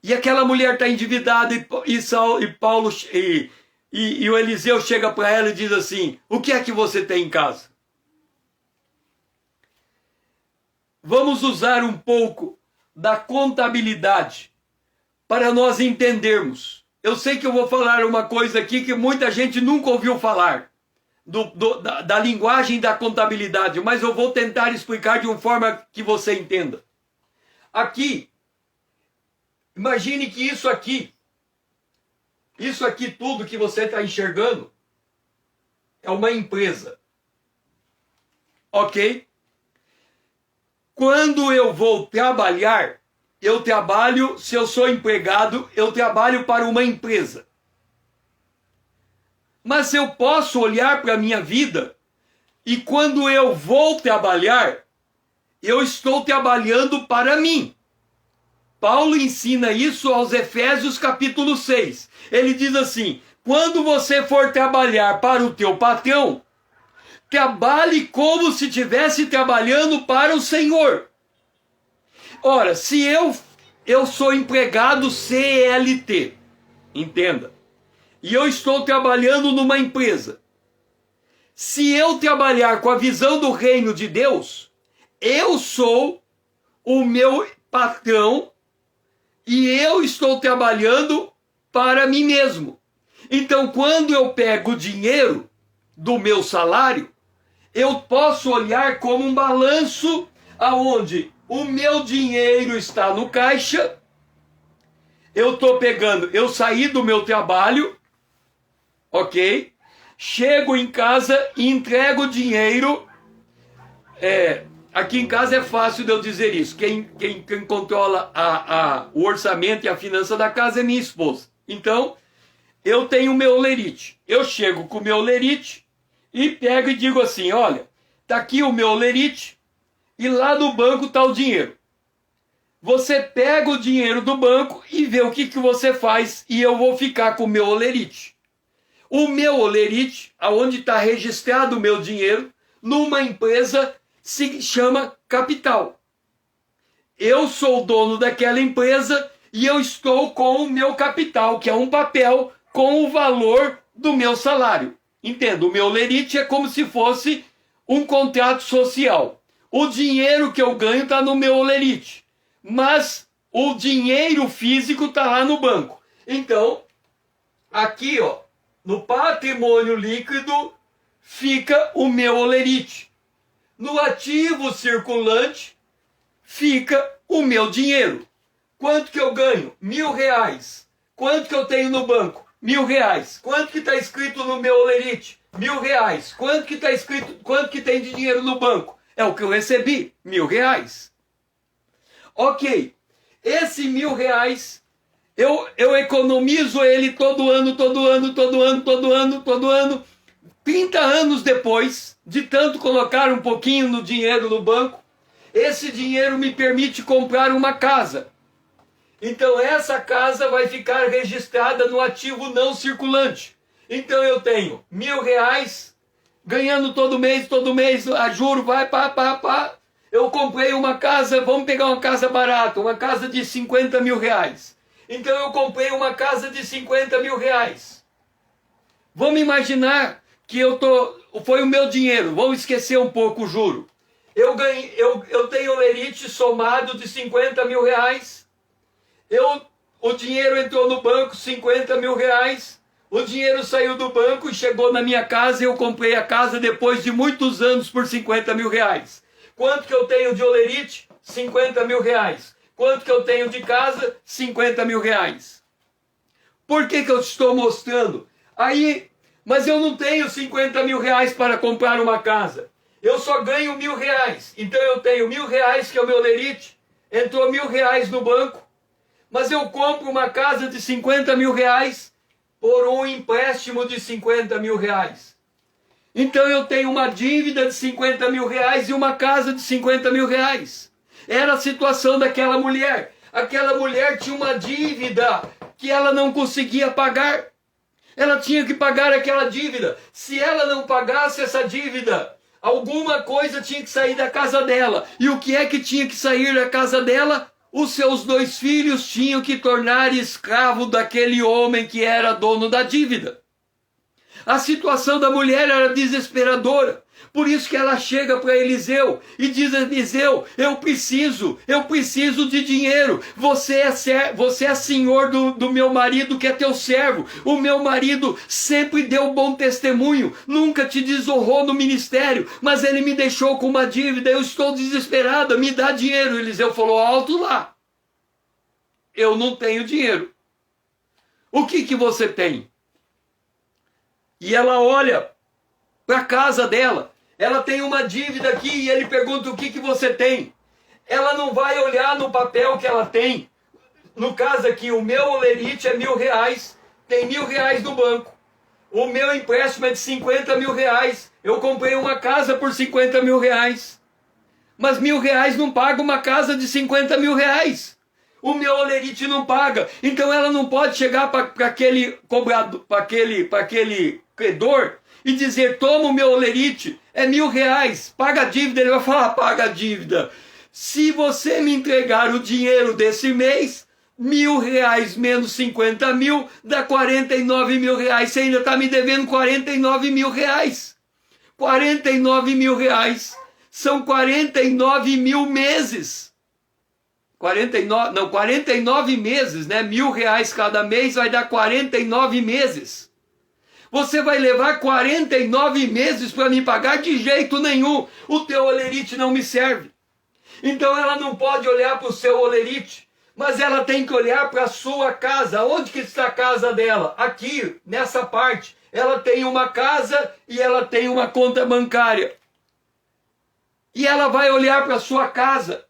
E aquela mulher está endividada e o Eliseu chega para ela e diz assim: o que é que você tem em casa? Vamos usar um pouco da contabilidade para nós entendermos. Eu sei que eu vou falar uma coisa aqui que muita gente nunca ouviu falar, da linguagem da contabilidade, mas eu vou tentar explicar de uma forma que você entenda. Aqui, imagine que isso aqui tudo que você está enxergando é uma empresa, ok? Quando eu vou trabalhar, eu trabalho, se eu sou empregado, eu trabalho para uma empresa. Mas eu posso olhar para a minha vida e quando eu vou trabalhar, eu estou trabalhando para mim. Paulo ensina isso aos Efésios capítulo 6. Ele diz assim: quando você for trabalhar para o teu patrão, trabalhe como se estivesse trabalhando para o Senhor. Ora, se eu sou empregado CLT, entenda, e eu estou trabalhando numa empresa, se eu trabalhar com a visão do reino de Deus, eu sou o meu patrão e eu estou trabalhando para mim mesmo. Então, quando eu pego o dinheiro do meu salário, eu posso olhar como um balanço aonde o meu dinheiro está no caixa. Eu estou pegando, eu saí do meu trabalho, ok? Chego em casa e entrego o dinheiro. Aqui em casa é fácil de eu dizer isso. Quem controla o orçamento e a finança da casa é minha esposa. Então, eu tenho o meu lerite. Eu chego com o meu lerite e pego e digo assim: olha, tá aqui o meu lerite e lá no banco está o dinheiro. Você pega o dinheiro do banco e vê o que você faz, e eu vou ficar com o meu olerite. O meu olerite, aonde está registrado o meu dinheiro, numa empresa se chama capital. Eu sou o dono daquela empresa e eu estou com o meu capital, que é um papel com o valor do meu salário. Entenda, o meu olerite é como se fosse um contrato social. O dinheiro que eu ganho está no meu olerite, mas o dinheiro físico está lá no banco. Então, aqui, ó, no patrimônio líquido fica o meu olerite. No ativo circulante fica o meu dinheiro. Quanto que eu ganho? R$1.000. Quanto que eu tenho no banco? R$1.000. Quanto que está escrito no meu olerite? R$1.000. Quanto que está escrito? Quanto que tem de dinheiro no banco? É o que eu recebi, R$1.000. Ok, esse R$1.000, eu economizo ele todo ano. 30 anos depois, de tanto colocar um pouquinho no dinheiro no banco, esse dinheiro me permite comprar uma casa. Então essa casa vai ficar registrada no ativo não circulante. Então eu tenho R$1.000, ganhando todo mês, a juro vai, eu comprei uma casa, vamos pegar uma casa barata, uma casa de R$50.000. Então eu comprei uma casa de R$50.000. Vamos imaginar que foi o meu dinheiro, vamos esquecer um pouco o juro. Eu tenho o lerite somado de R$50.000. O dinheiro entrou no banco, R$50.000. O dinheiro saiu do banco e chegou na minha casa e eu comprei a casa depois de muitos anos por R$50.000. Quanto que eu tenho de olerite? R$50.000. Quanto que eu tenho de casa? 50 mil reais. Por que eu estou mostrando? Aí, mas eu não tenho 50 mil reais para comprar uma casa. Eu só ganho 1.000 reais. Então eu tenho 1.000 reais, que é o meu lerite. Entrou 1.000 reais no banco. Mas eu compro uma casa de 50 mil reais por um empréstimo de 50 mil reais. Então eu tenho uma dívida de 50 mil reais e uma casa de 50 mil reais. Era a situação daquela mulher. Aquela mulher tinha uma dívida que ela não conseguia pagar. Ela tinha que pagar aquela dívida. Se ela não pagasse essa dívida, alguma coisa tinha que sair da casa dela. E o que é que tinha que sair da casa dela? Os seus 2 filhos tinham que tornar escravo daquele homem que era dono da dívida. A situação da mulher era desesperadora. Por isso que ela chega para Eliseu e diz: Eliseu, eu preciso de dinheiro. Você é senhor do meu marido, que é teu servo. O meu marido sempre deu bom testemunho, nunca te desonrou no ministério, mas ele me deixou com uma dívida. Eu estou desesperada, me dá dinheiro. Eliseu falou: alto lá, eu não tenho dinheiro. O que você tem? E ela olha para a casa dela. Ela tem uma dívida aqui e ele pergunta: o que você tem? Ela não vai olhar no papel que ela tem. No caso aqui, o meu olerite é 1.000 reais. Tem 1.000 reais no banco. O meu empréstimo é de 50 mil reais. Eu comprei uma casa por 50 mil reais. Mas 1.000 reais não paga uma casa de 50 mil reais. O meu olerite não paga. Então ela não pode chegar para aquele cobrado, para aquele credor e dizer: toma o meu olerite, é 1.000 reais, paga a dívida. Ele vai falar: paga a dívida. Se você me entregar o dinheiro desse mês, 1.000 reais menos 50 mil dá 49 mil reais. Você ainda está me devendo 49 mil reais. 49 mil reais são 49 mil meses. 49 meses, né? 1.000 reais cada mês vai dar 49 meses. Você vai levar 49 meses para me pagar? De jeito nenhum. O teu olerite não me serve. Então ela não pode olhar para o seu olerite, mas ela tem que olhar para a sua casa. Onde que está a casa dela? Aqui, nessa parte. Ela tem uma casa e ela tem uma conta bancária. E ela vai olhar para a sua casa.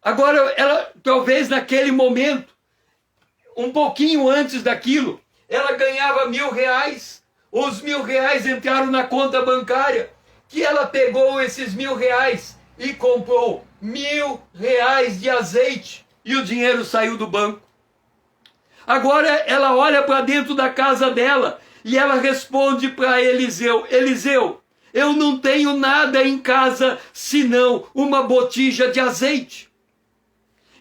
Agora, ela, talvez naquele momento, um pouquinho antes daquilo, ela ganhava 1.000 reais. Os 1.000 reais entraram na conta bancária, que ela pegou esses 1.000 reais e comprou 1.000 reais de azeite, e o dinheiro saiu do banco. Agora ela olha para dentro da casa dela e ela responde para Eliseu: Eliseu, eu não tenho nada em casa senão uma botija de azeite.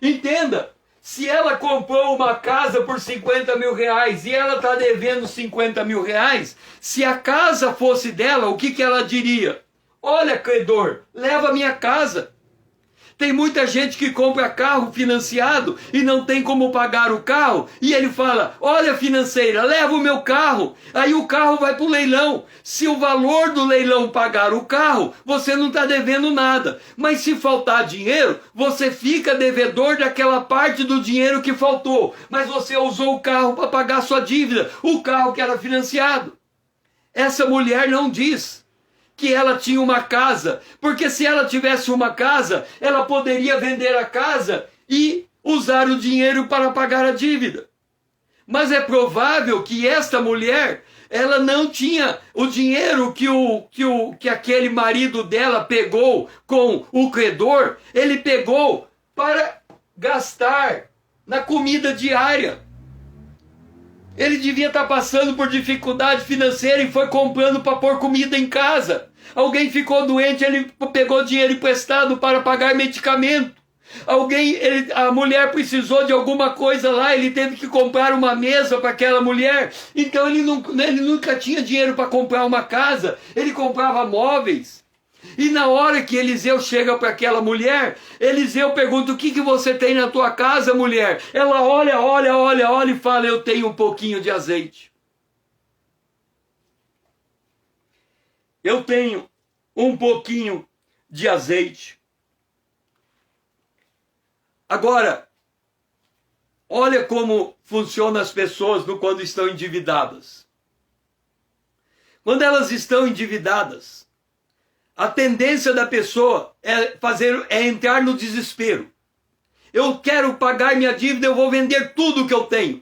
Entenda, se ela comprou uma casa por 50 mil reais e ela está devendo 50 mil reais, se a casa fosse dela, o que ela diria? Olha, credor, leva a minha casa. Tem muita gente que compra carro financiado e não tem como pagar o carro, e ele fala: olha, financeira, leva o meu carro. Aí o carro vai para o leilão. Se o valor do leilão pagar o carro, você não está devendo nada. Mas se faltar dinheiro, você fica devedor daquela parte do dinheiro que faltou. Mas você usou o carro para pagar sua dívida, o carro que era financiado. Essa mulher não diz que ela tinha uma casa, porque se ela tivesse uma casa, ela poderia vender a casa e usar o dinheiro para pagar a dívida. Mas é provável que esta mulher, ela não tinha o dinheiro que aquele marido dela pegou com o credor, ele pegou para gastar na comida diária. Ele devia estar passando por dificuldade financeira e foi comprando para pôr comida em casa. Alguém ficou doente, ele pegou dinheiro emprestado para pagar medicamento. A mulher precisou de alguma coisa lá, ele teve que comprar uma mesa para aquela mulher. Então ele nunca tinha dinheiro para comprar uma casa, ele comprava móveis. E na hora que Eliseu chega para aquela mulher, Eliseu pergunta: o que você tem na tua casa, mulher? Ela olha e fala: eu tenho um pouquinho de azeite. Eu tenho um pouquinho de azeite. Agora, olha como funcionam as pessoas quando estão endividadas. Quando elas estão endividadas, a tendência da pessoa é entrar no desespero. Eu quero pagar minha dívida, eu vou vender tudo que eu tenho.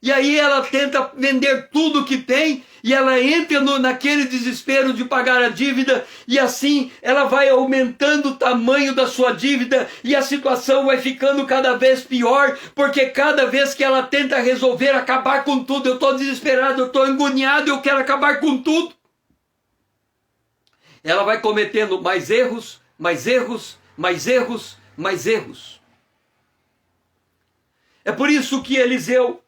E aí ela tenta vender tudo que tem e ela entra naquele desespero de pagar a dívida e assim ela vai aumentando o tamanho da sua dívida e a situação vai ficando cada vez pior, porque cada vez que ela tenta resolver acabar com tudo, eu estou desesperado, eu estou agoniado, eu quero acabar com tudo. Ela vai cometendo mais erros, mais erros, mais erros, mais erros. É por isso que Eliseu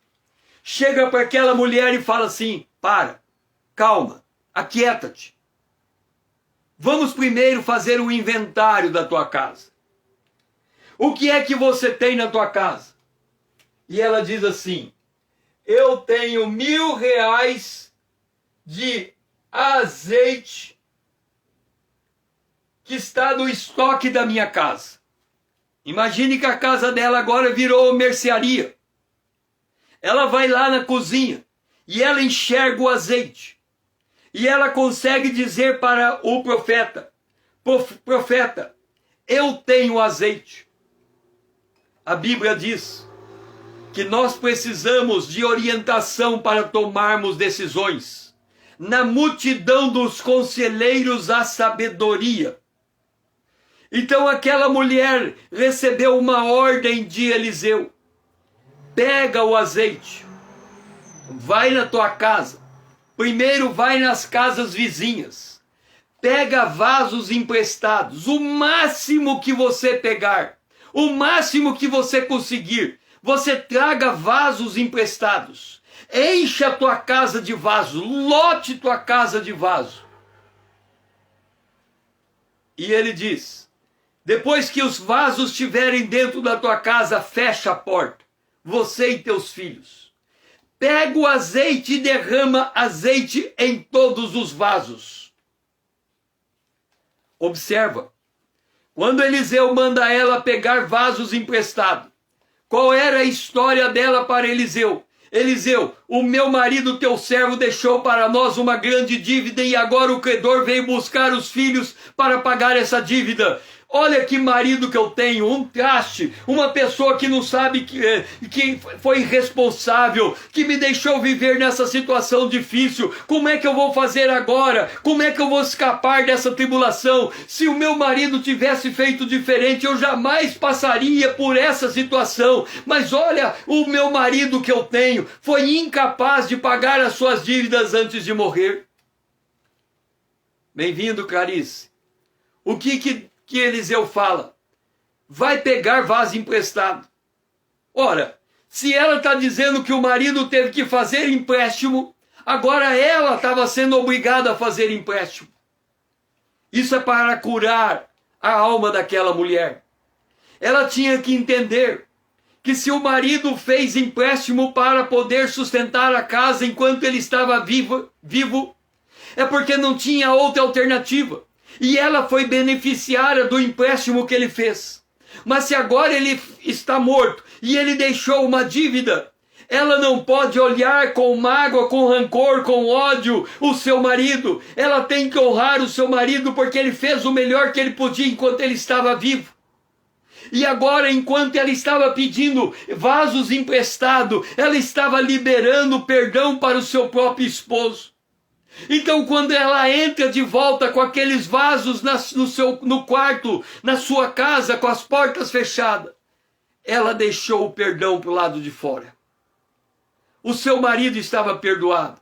chega para aquela mulher e fala assim: para, calma, aquieta-te. Vamos primeiro fazer um inventário da tua casa. O que é que você tem na tua casa? E ela diz assim: eu tenho 1.000 reais de azeite que está no estoque da minha casa. Imagine que a casa dela agora virou mercearia. Ela vai lá na cozinha e ela enxerga o azeite. E ela consegue dizer para o profeta: profeta, eu tenho azeite. A Bíblia diz que nós precisamos de orientação para tomarmos decisões. Na multidão dos conselheiros há sabedoria. Então aquela mulher recebeu uma ordem de Eliseu: pega o azeite, vai na tua casa, primeiro vai nas casas vizinhas, pega vasos emprestados, o máximo que você pegar, o máximo que você conseguir, você traga vasos emprestados, encha a tua casa de vaso, lote tua casa de vaso. E ele diz: depois que os vasos estiverem dentro da tua casa, fecha a porta, você e teus filhos. Pega o azeite e derrama azeite em todos os vasos. Observa, quando Eliseu manda ela pegar vasos emprestados, qual era a história dela para Eliseu? Eliseu, o meu marido, teu servo, deixou para nós uma grande dívida e agora o credor veio buscar os filhos para pagar essa dívida. Olha que marido que eu tenho, um traste, uma pessoa que não sabe, que foi irresponsável, que me deixou viver nessa situação difícil. Como é que eu vou fazer agora? Como é que eu vou escapar dessa tribulação? Se o meu marido tivesse feito diferente, eu jamais passaria por essa situação. Mas olha, o meu marido que eu tenho foi incapaz de pagar as suas dívidas antes de morrer. Bem-vindo, Clarice. O que Eliseu fala? Vai pegar vaso emprestado. Ora, se ela está dizendo que o marido teve que fazer empréstimo, agora ela estava sendo obrigada a fazer empréstimo. Isso é para curar a alma daquela mulher. Ela tinha que entender que se o marido fez empréstimo para poder sustentar a casa enquanto ele estava vivo, é porque não tinha outra alternativa. E ela foi beneficiária do empréstimo que ele fez. Mas se agora ele está morto e ele deixou uma dívida, ela não pode olhar com mágoa, com rancor, com ódio o seu marido. Ela tem que honrar o seu marido porque ele fez o melhor que ele podia enquanto ele estava vivo. E agora, enquanto ela estava pedindo vasos emprestados, ela estava liberando perdão para o seu próprio esposo. Então, quando ela entra de volta com aqueles vasos no quarto, na sua casa, com as portas fechadas, ela deixou o perdão para o lado de fora. O seu marido estava perdoado.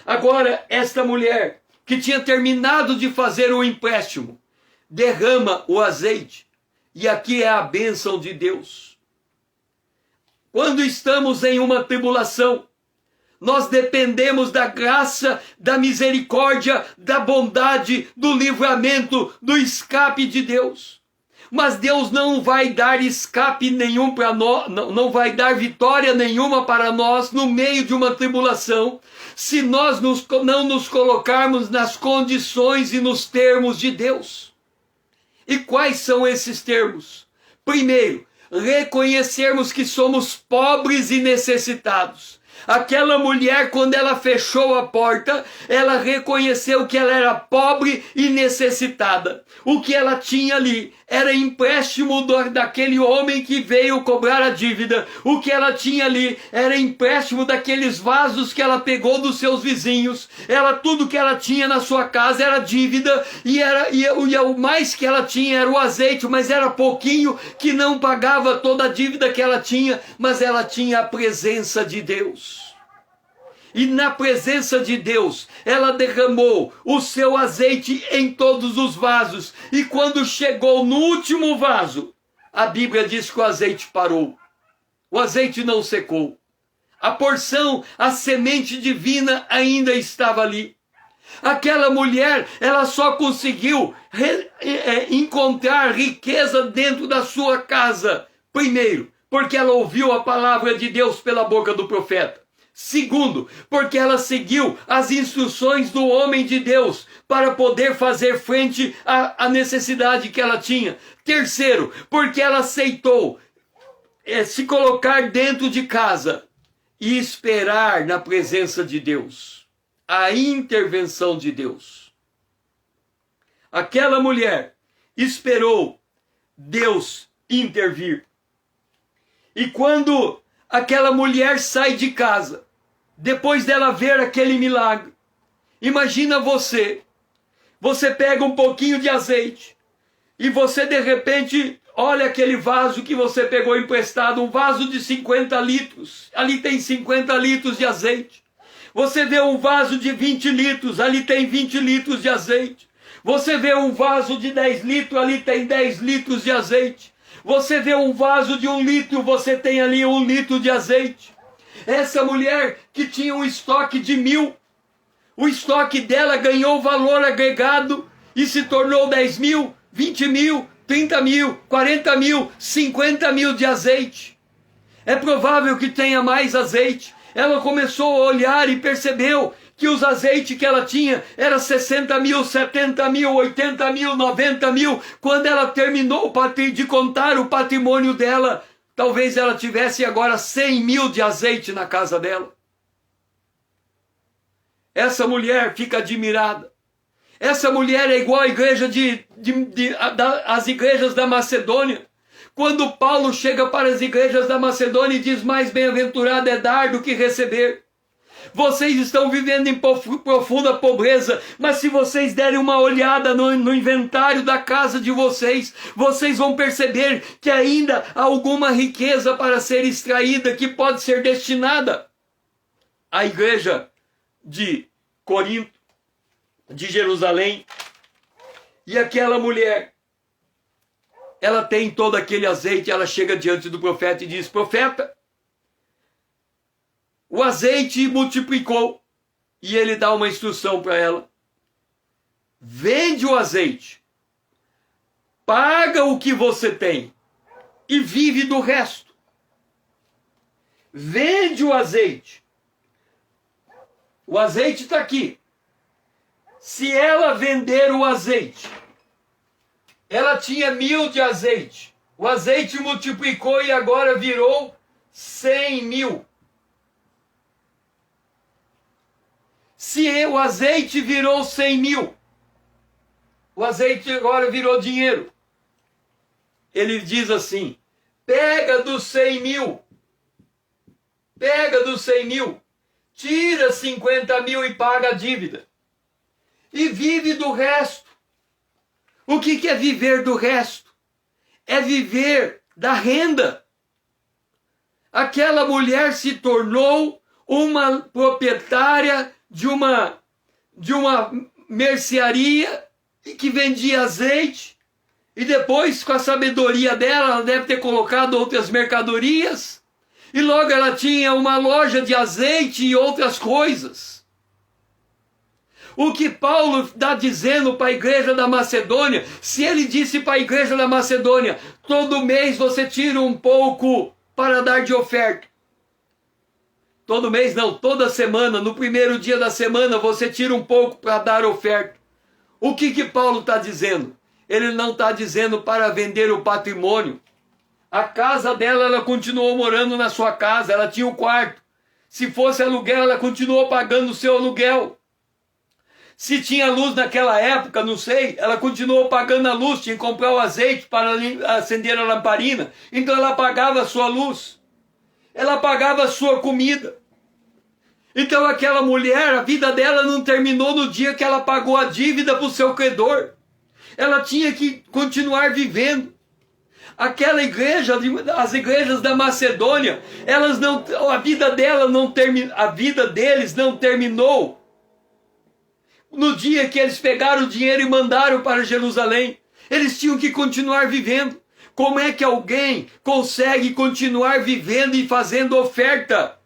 Agora, esta mulher, que tinha terminado de fazer o empréstimo, derrama o azeite. E aqui é a bênção de Deus. Quando estamos em uma tribulação, nós dependemos da graça, da misericórdia, da bondade, do livramento, do escape de Deus. Mas Deus não vai dar escape nenhum para nós, não vai dar vitória nenhuma para nós no meio de uma tribulação, se nós não nos colocarmos nas condições e nos termos de Deus. E quais são esses termos? Primeiro, reconhecermos que somos pobres e necessitados. Aquela mulher, quando ela fechou a porta, ela reconheceu que ela era pobre e necessitada. O que ela tinha ali era empréstimo daquele homem que veio cobrar a dívida. O que ela tinha ali era empréstimo daqueles vasos que ela pegou dos seus vizinhos. Tudo que ela tinha na sua casa era dívida, e o mais que ela tinha era o azeite, mas era pouquinho, que não pagava toda a dívida que ela tinha, mas ela tinha a presença de Deus. E na presença de Deus, ela derramou o seu azeite em todos os vasos. E quando chegou no último vaso, a Bíblia diz que o azeite parou. O azeite não secou. A porção, a semente divina ainda estava ali. Aquela mulher, ela só conseguiu encontrar riqueza dentro da sua casa. Primeiro, porque ela ouviu a palavra de Deus pela boca do profeta. Segundo, porque ela seguiu as instruções do homem de Deus para poder fazer frente à necessidade que ela tinha. Terceiro, porque ela aceitou se colocar dentro de casa e esperar na presença de Deus, a intervenção de Deus. Aquela mulher esperou Deus intervir. E quando aquela mulher sai de casa, depois dela ver aquele milagre, imagina você pega um pouquinho de azeite, e você de repente olha aquele vaso que você pegou emprestado, um vaso de 50 litros, ali tem 50 litros de azeite. Você vê um vaso de 20 litros, ali tem 20 litros de azeite. Você vê um vaso de 10 litros, ali tem 10 litros de azeite. Você vê um vaso de 1 litro, você tem ali 1 litro de azeite. Essa mulher que tinha um estoque de 1.000, o estoque dela ganhou valor agregado e se tornou 10 mil, 20 mil, 30 mil, 40 mil, 50 mil de azeite. É provável que tenha mais azeite. Ela começou a olhar e percebeu que os azeites que ela tinha era 60 mil, 70 mil, 80 mil, 90 mil. Quando ela terminou de contar o patrimônio dela, talvez ela tivesse agora 100 mil de azeite na casa dela. Essa mulher fica admirada. Essa mulher é igual à igreja as igrejas da Macedônia. Quando Paulo chega para as igrejas da Macedônia e diz: mais bem-aventurado é dar do que receber. Vocês estão vivendo em profunda pobreza, mas se vocês derem uma olhada no inventário da casa de vocês, vocês vão perceber que ainda há alguma riqueza para ser extraída, que pode ser destinada à igreja de Corinto, de Jerusalém. E aquela mulher, ela tem todo aquele azeite, ela chega diante do profeta e diz: profeta, o azeite multiplicou. E ele dá uma instrução para ela: vende o azeite, paga o que você tem e vive do resto. Vende o azeite está aqui. Se ela vender o azeite, ela tinha 1.000 de azeite, o azeite multiplicou e agora virou 100 mil. Se o azeite virou 100 mil, o azeite agora virou dinheiro. Ele diz assim: pega dos 100 mil, tira 50 mil e paga a dívida. E vive do resto. O que é viver do resto? É viver da renda. Aquela mulher se tornou uma proprietária de uma mercearia que vendia azeite, e depois, com a sabedoria dela, ela deve ter colocado outras mercadorias, e logo ela tinha uma loja de azeite e outras coisas. O que Paulo está dizendo para a igreja da Macedônia, se ele disse para a igreja da Macedônia: todo mês você tira um pouco para dar de oferta. Todo mês não, toda semana, no primeiro dia da semana, você tira um pouco para dar oferta. O que Paulo está dizendo? Ele não está dizendo para vender o patrimônio. A casa dela, ela continuou morando na sua casa, ela tinha o quarto. Se fosse aluguel, ela continuou pagando o seu aluguel. Se tinha luz naquela época, não sei, ela continuou pagando a luz, tinha que comprar o azeite para acender a lamparina. Então ela pagava a sua luz, ela pagava a sua comida. Então aquela mulher, a vida dela não terminou no dia que ela pagou a dívida para o seu credor. Ela tinha que continuar vivendo. Aquela igreja, as igrejas da Macedônia, elas não, a vida dela não a vida deles não terminou no dia que eles pegaram o dinheiro e mandaram para Jerusalém. Eles tinham que continuar vivendo. Como é que alguém consegue continuar vivendo e fazendo oferta?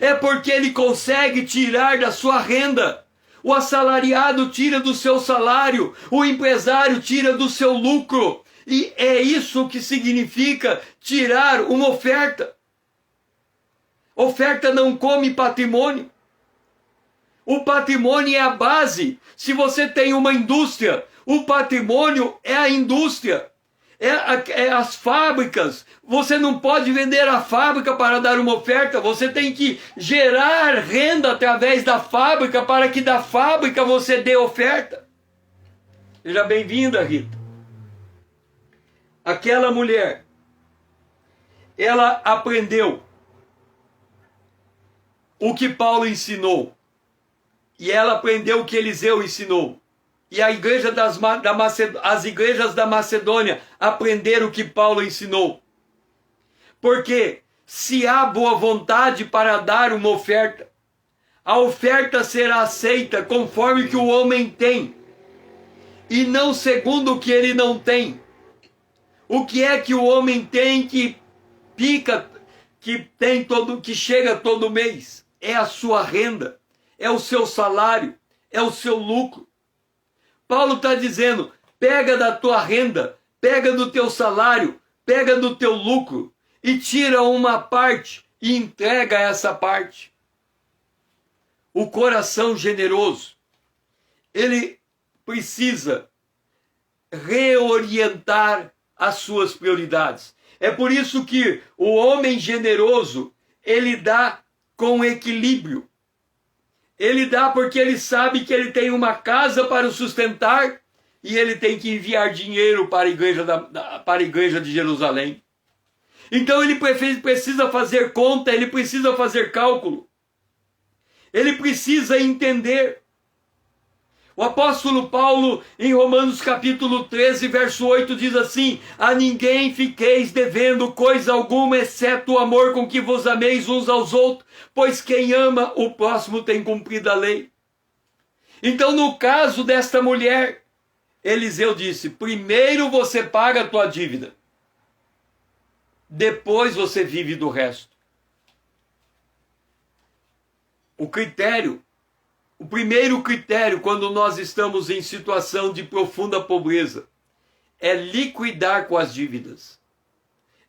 É porque ele consegue tirar da sua renda. O assalariado tira do seu salário, o empresário tira do seu lucro. E é isso que significa tirar uma oferta. Oferta não come patrimônio. O patrimônio é a base. Se você tem uma indústria, o patrimônio é a indústria. É as fábricas. Você não pode vender a fábrica para dar uma oferta. Você tem que gerar renda através da fábrica para que da fábrica você dê oferta. Seja bem-vinda, Rita. Aquela mulher, ela aprendeu o que Paulo ensinou. E ela aprendeu o que Eliseu ensinou. E a igreja as igrejas da Macedônia aprenderam o que Paulo ensinou. Porque se há boa vontade para dar uma oferta, a oferta será aceita conforme o que o homem tem, e não segundo o que ele não tem. O que é que o homem tem que pica, que chega todo mês? É a sua renda, é o seu salário, é o seu lucro. Paulo está dizendo, pega da tua renda, pega do teu salário, pega do teu lucro e tira uma parte e entrega essa parte. O coração generoso, ele precisa reorientar as suas prioridades. É por isso que o homem generoso, ele dá com equilíbrio. Ele dá porque ele sabe que ele tem uma casa para o sustentar e ele tem que enviar dinheiro para a igreja de Jerusalém. Então ele precisa fazer conta, ele precisa fazer cálculo. Ele precisa entender. O apóstolo Paulo, em Romanos capítulo 13, verso 8, diz assim: a ninguém fiqueis devendo coisa alguma, exceto o amor com que vos ameis uns aos outros, pois quem ama o próximo tem cumprido a lei. Então, no caso desta mulher, Eliseu disse: primeiro você paga a tua dívida, depois você vive do resto. O primeiro critério quando nós estamos em situação de profunda pobreza é liquidar com as dívidas.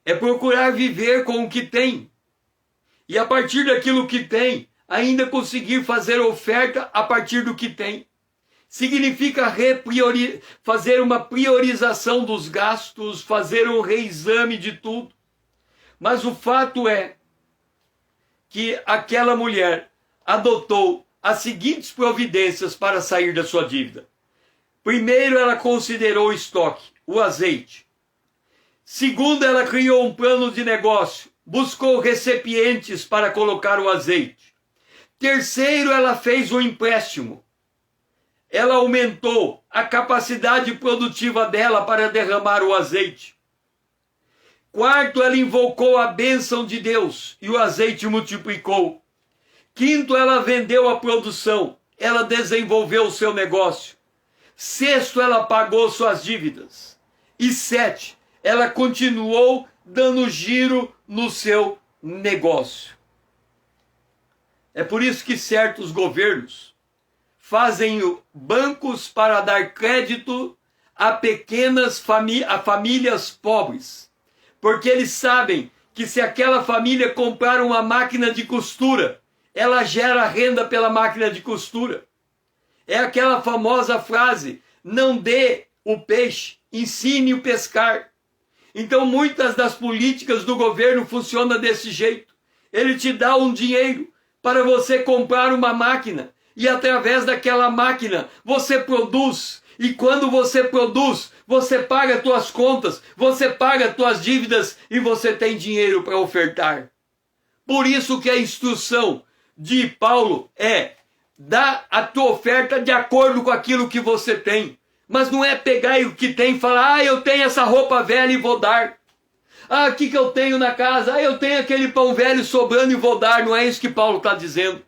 É procurar viver com o que tem. E a partir daquilo que tem, ainda conseguir fazer oferta a partir do que tem. Significa fazer uma priorização dos gastos, fazer um reexame de tudo. Mas o fato é que aquela mulher adotou as seguintes providências para sair da sua dívida. Primeiro, ela considerou o estoque, o azeite. Segundo, ela criou um plano de negócio, buscou recipientes para colocar o azeite. Terceiro, ela fez um empréstimo. Ela aumentou a capacidade produtiva dela para derramar o azeite. Quarto, ela invocou a bênção de Deus e o azeite multiplicou. Quinto, ela vendeu a produção, ela desenvolveu o seu negócio. Sexto, ela pagou suas dívidas. E sete, ela continuou dando giro no seu negócio. É por isso que certos governos fazem bancos para dar crédito a famílias pobres. Porque eles sabem que se aquela família comprar uma máquina de costura, ela gera renda pela máquina de costura. É aquela famosa frase: não dê o peixe, ensine o pescar. Então muitas das políticas do governo funcionam desse jeito. Ele te dá um dinheiro para você comprar uma máquina e através daquela máquina você produz. E quando você produz, você paga as tuas contas, você paga as tuas dívidas e você tem dinheiro para ofertar. Por isso que a instrução de Paulo é: dá a tua oferta de acordo com aquilo que você tem. Mas não é pegar o que tem e falar: eu tenho essa roupa velha e vou dar. O que eu tenho na casa? Eu tenho aquele pão velho sobrando e vou dar. Não é isso que Paulo está dizendo.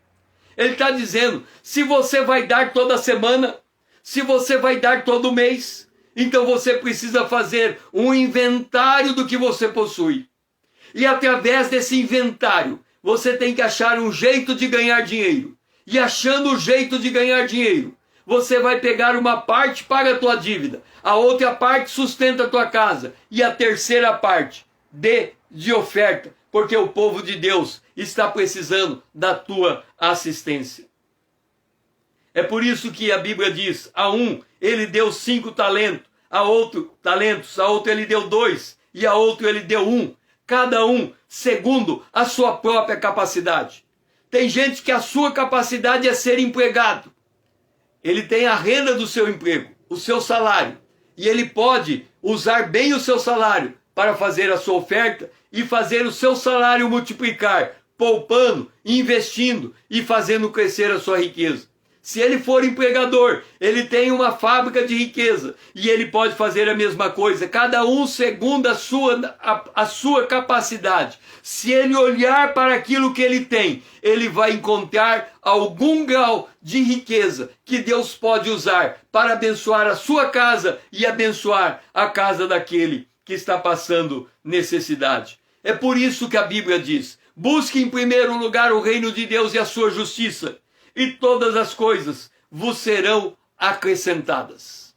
Ele está dizendo: se você vai dar toda semana, se você vai dar todo mês, então você precisa fazer um inventário do que você possui. E através desse inventário, você tem que achar um jeito de ganhar dinheiro. E achando o jeito de ganhar dinheiro, você vai pegar uma parte paga a tua dívida, a outra parte sustenta a tua casa, e a terceira parte de oferta, porque o povo de Deus está precisando da tua assistência. É por isso que a Bíblia diz: a um ele deu 5 talentos, a outro ele deu 2, e a outro ele deu 1. Cada um segundo a sua própria capacidade. Tem gente que a sua capacidade é ser empregado. Ele tem a renda do seu emprego, o seu salário, e ele pode usar bem o seu salário para fazer a sua oferta e fazer o seu salário multiplicar, poupando, investindo e fazendo crescer a sua riqueza. Se ele for empregador, ele tem uma fábrica de riqueza e ele pode fazer a mesma coisa, cada um segundo a sua capacidade. Se ele olhar para aquilo que ele tem, ele vai encontrar algum grau de riqueza que Deus pode usar para abençoar a sua casa e abençoar a casa daquele que está passando necessidade. É por isso que a Bíblia diz: busque em primeiro lugar o reino de Deus e a sua justiça, e todas as coisas vos serão acrescentadas.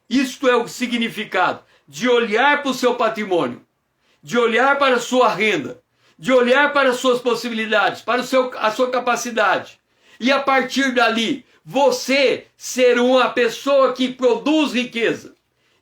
Isto é o significado de olhar para o seu patrimônio, de olhar para a sua renda, de olhar para as suas possibilidades, para a sua capacidade. E a partir dali, você ser uma pessoa que produz riqueza.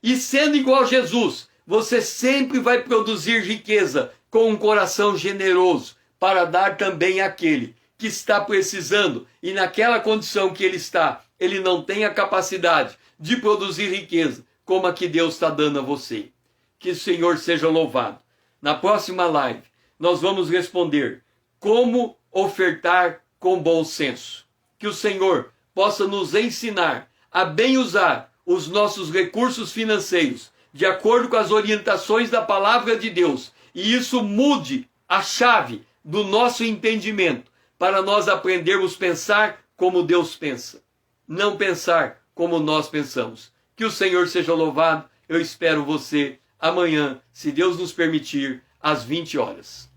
E sendo igual a Jesus, você sempre vai produzir riqueza com um coração generoso para dar também àquele que está precisando, e naquela condição que ele está, ele não tem a capacidade de produzir riqueza como a que Deus está dando a você. Que o Senhor seja louvado. Na próxima live, nós vamos responder como ofertar com bom senso. Que o Senhor possa nos ensinar a bem usar os nossos recursos financeiros de acordo com as orientações da palavra de Deus, e isso mude a chave do nosso entendimento, para nós aprendermos a pensar como Deus pensa, não pensar como nós pensamos. Que o Senhor seja louvado. Eu espero você amanhã, se Deus nos permitir, às 20 horas.